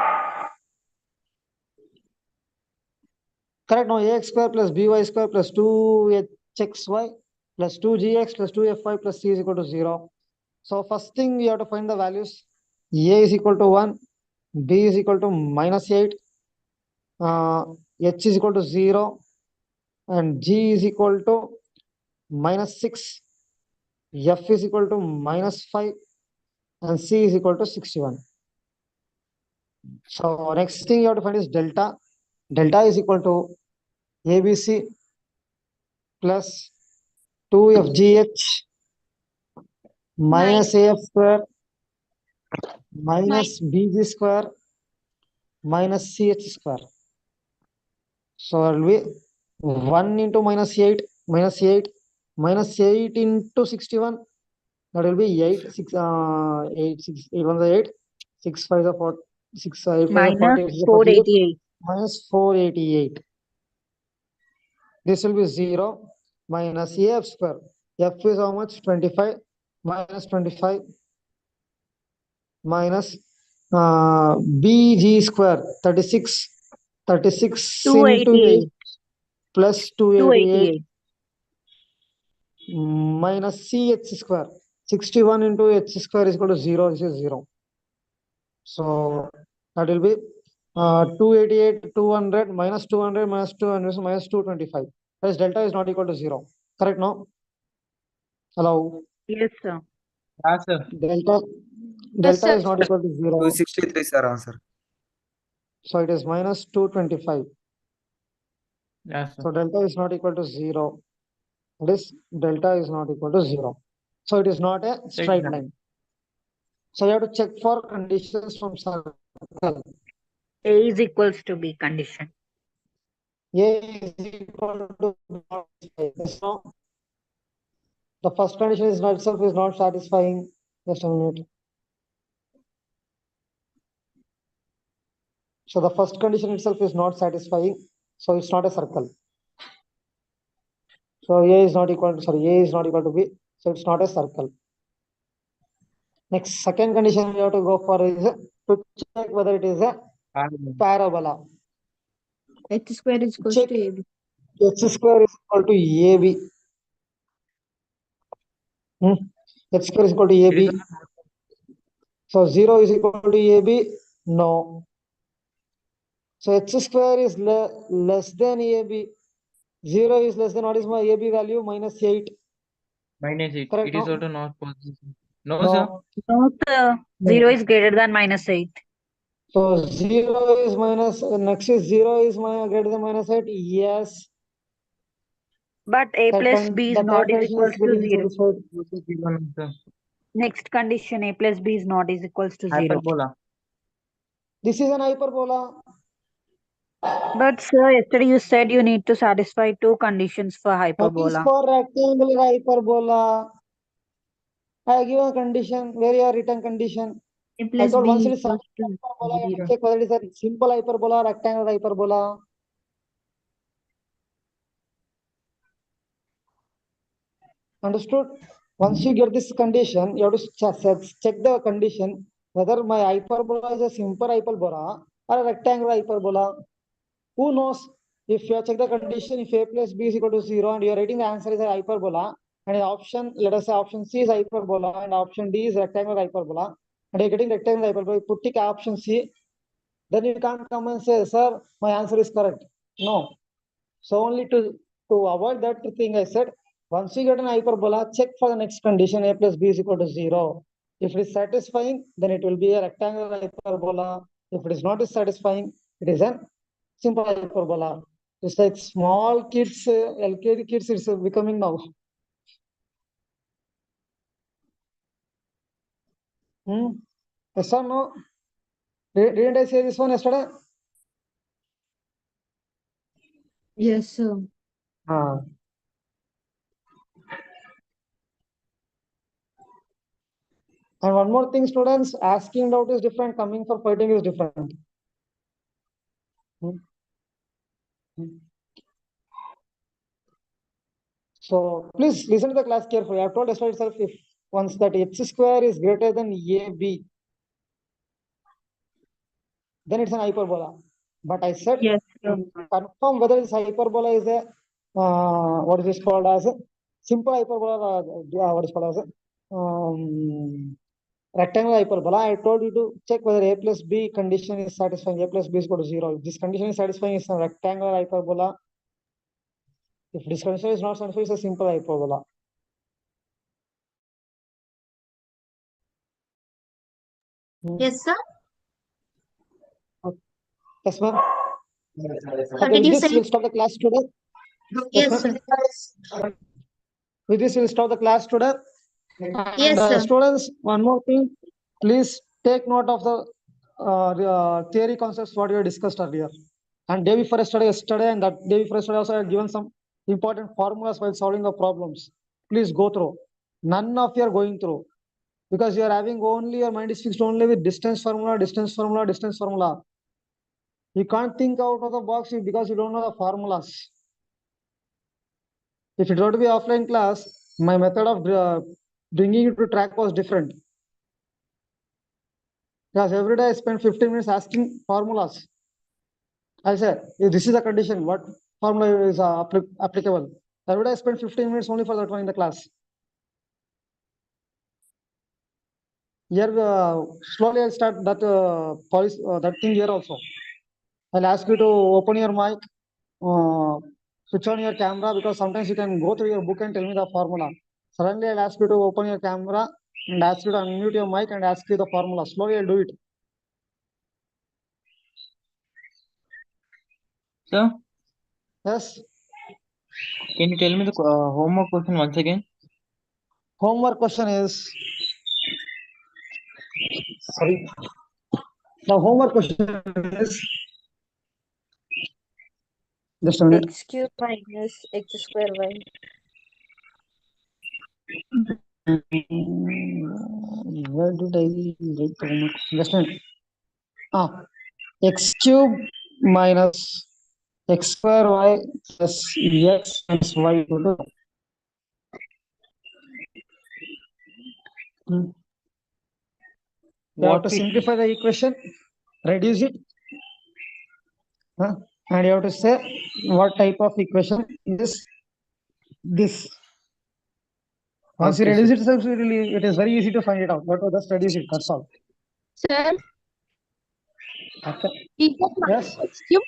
Correct. Now ax square plus by square plus 2hxy plus 2gx plus 2fy plus c is equal to 0. So first thing you have to find the values. A is equal to 1, b is equal to minus 8, h is equal to 0, and g is equal to minus 6, f is equal to minus 5, and c is equal to 61. So next thing you have to find is delta. Delta is equal to ABC plus 2FGH minus AF square minus BG square minus CH square. So it will be 1 into minus 8 minus 8 minus 8 into 61. That will be 8 6 8 6 8 1 8 6 5 are 4 6 8 5 are Minus 48 488. minus 488. This will be 0 minus AF square. F is how much? 25 minus 25 minus BG square 36 into 8 288. plus 288 288. minus CH square 61 into H square is equal to 0. This is 0. So that will be 288 200 minus 200 minus 200 minus 225. That is delta is not equal to 0. Correct, no? Hello. Yes, sir. Yeah, sir. Delta is not equal to 0. 263, sir, answer. So it is minus 225. Yeah, sir. So delta is not equal to 0. This delta is not equal to 0. So it is not a straight Exactly. line. So you have to check for conditions from circle. A is equals to B condition. A is equal to not satisfying. No. The first condition is not itself is not satisfying. Just a minute. So the first condition itself is not satisfying. So it's not a circle. So A is not equal to A is not equal to B. So it's not a circle. Next, second condition we have to go for is to check whether it is a parabola. H square is equal Check to AB. H square is equal to AB. H square is equal to It is AB. So 0 is equal to AB? No. So H square is less than AB. 0 is less than what is my AB value? Minus 8. minus 8. Correct, It is no? also not positive. No, sir. No, sir. 0 is greater than minus 8. So 0 is minus, next is 0 is greater than minus 8. Yes. But A plus B is The not third is condition is equals to getting 0. satisfied. Sir. Next condition, A plus B is not is equals to 0. Hyperbola. This is an hyperbola. But sir, yesterday you said you need to satisfy 2 conditions for That is hyperbola. for rectangular hyperbola. I give a condition, where you are written condition. A I plus told once B it is equals to hyperbola, you have 0. to check whether it is a simple hyperbola or rectangular hyperbola. Understood? Once you get this condition, you have to check the condition whether my hyperbola is a simple hyperbola or a rectangular hyperbola. Who knows? If you check the condition, if A plus B is equal to 0 and you are writing the answer is a hyperbola, and option, let us say option C is hyperbola and option D is rectangular hyperbola, and you're getting rectangular hyperbola, you put tick option C, then you can't come and say, sir, my answer is correct. No. So only to avoid that thing, I said, once you get an hyperbola, check for the next condition, a plus b is equal to 0. If it is satisfying, then it will be a rectangular hyperbola. If it is not satisfying, it is a simple hyperbola. It's like small kids, LKG kids, it's becoming now. Yes or no? Didn't I say this one yesterday? Yes, sir. Ah. And one more thing, students, asking doubt is different, coming for fighting is different. So please listen to the class carefully. I have told yesterday itself, if once that h square is greater than AB, then it's an hyperbola. But I said, Yes, confirm whether this hyperbola is a, what is this called as a simple hyperbola, what is called as a rectangular hyperbola. I told you to check whether a plus b condition is satisfying, a plus b is equal to 0. If this condition is satisfying, it's a rectangular hyperbola. If this condition is not satisfying, it's a simple hyperbola. Yes, sir. Yes, ma'am. What Okay, did with you this, say? we'll stop the class today. Yes, ma'am. sir. With this, we'll stop the class today. Yes, And sir. students, one more thing, please take note of the theory concepts what we discussed earlier. And day before yesterday, and that day before yesterday also I had given some important formulas while solving the problems. Please go through. None of you are going through, because you are having only, your mind is fixed only with distance formula, distance formula, distance formula. You can't think out of the box because you don't know the formulas. If it were to be offline class, my method of bringing you to track was different. Because every day I spend 15 minutes asking formulas. I said, if this is a condition, what formula is applicable? Every day I spend 15 minutes only for that one in the class. Here, slowly I'll start that that thing here also. I'll ask you to open your mic, switch on your camera, because sometimes you can go through your book and tell me the formula. Suddenly I'll ask you to open your camera and ask you to unmute your mic and ask you the formula. Slowly I'll do it. Sir, Yes. can you tell me the homework question once again? Homework question is, sorry. The homework question is, just a minute. X cube minus x square y. Where did I write the homework? Just a minute. X cube minus x square y plus x minus y equal to. You have to simplify the equation, reduce it, and you have to say what type of equation is this. Once you reduce it, it is very easy to find it out. But just reduce it, that's all. Sir, Okay. is that minus Yes. x cube?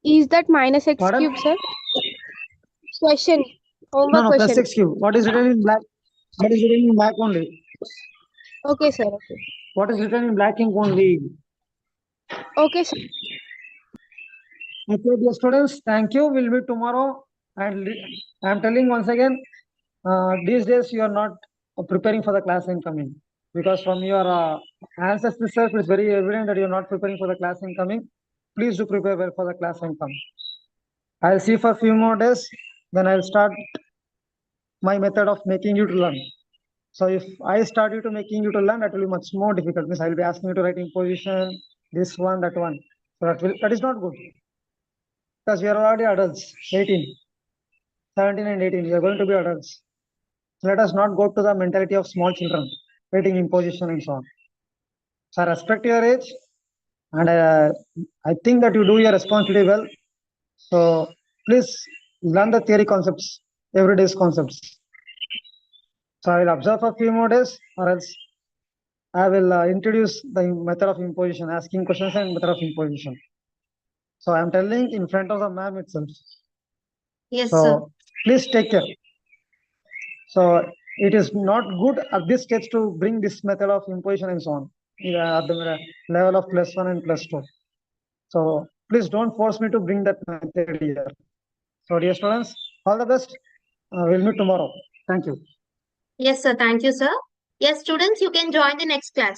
Is that minus x Pardon? cube, sir? Question. No, Homework no, plus question. x cube. What is written in black? What is written in black only? Okay, sir. Okay. What is written in black ink only? Okay, sir. Okay, dear students, thank you. We'll meet tomorrow. And I'm telling once again, these days you are not preparing for the class incoming, because from your answers itself, it's very evident that you're not preparing for the class incoming. Please do prepare well for the class incoming. I'll see for a few more days, then I'll start my method of making you to learn. So if I start you to making you to learn, that will be much more difficult. Means I'll be asking you to write in position, this one, that one. So that is not good. Because we are already adults, 18, 17 and 18. We are going to be adults. So let us not go to the mentality of small children, waiting in position and so on. So I respect your age, and I think that you do your responsibility well. So please learn the theory concepts. everyday's concepts. So I will observe for a few more days, or else I will introduce the method of imposition, asking questions and method of imposition. So I am telling in front of the ma'am itself. Yes, sir. So please take care. So it is not good at this stage to bring this method of imposition and so on at the level of +1 and +2. So please don't force me to bring that method here. So dear students, all the best. We'll meet tomorrow. Thank you. Yes, sir. Thank you, sir. Yes, students, you can join the next class.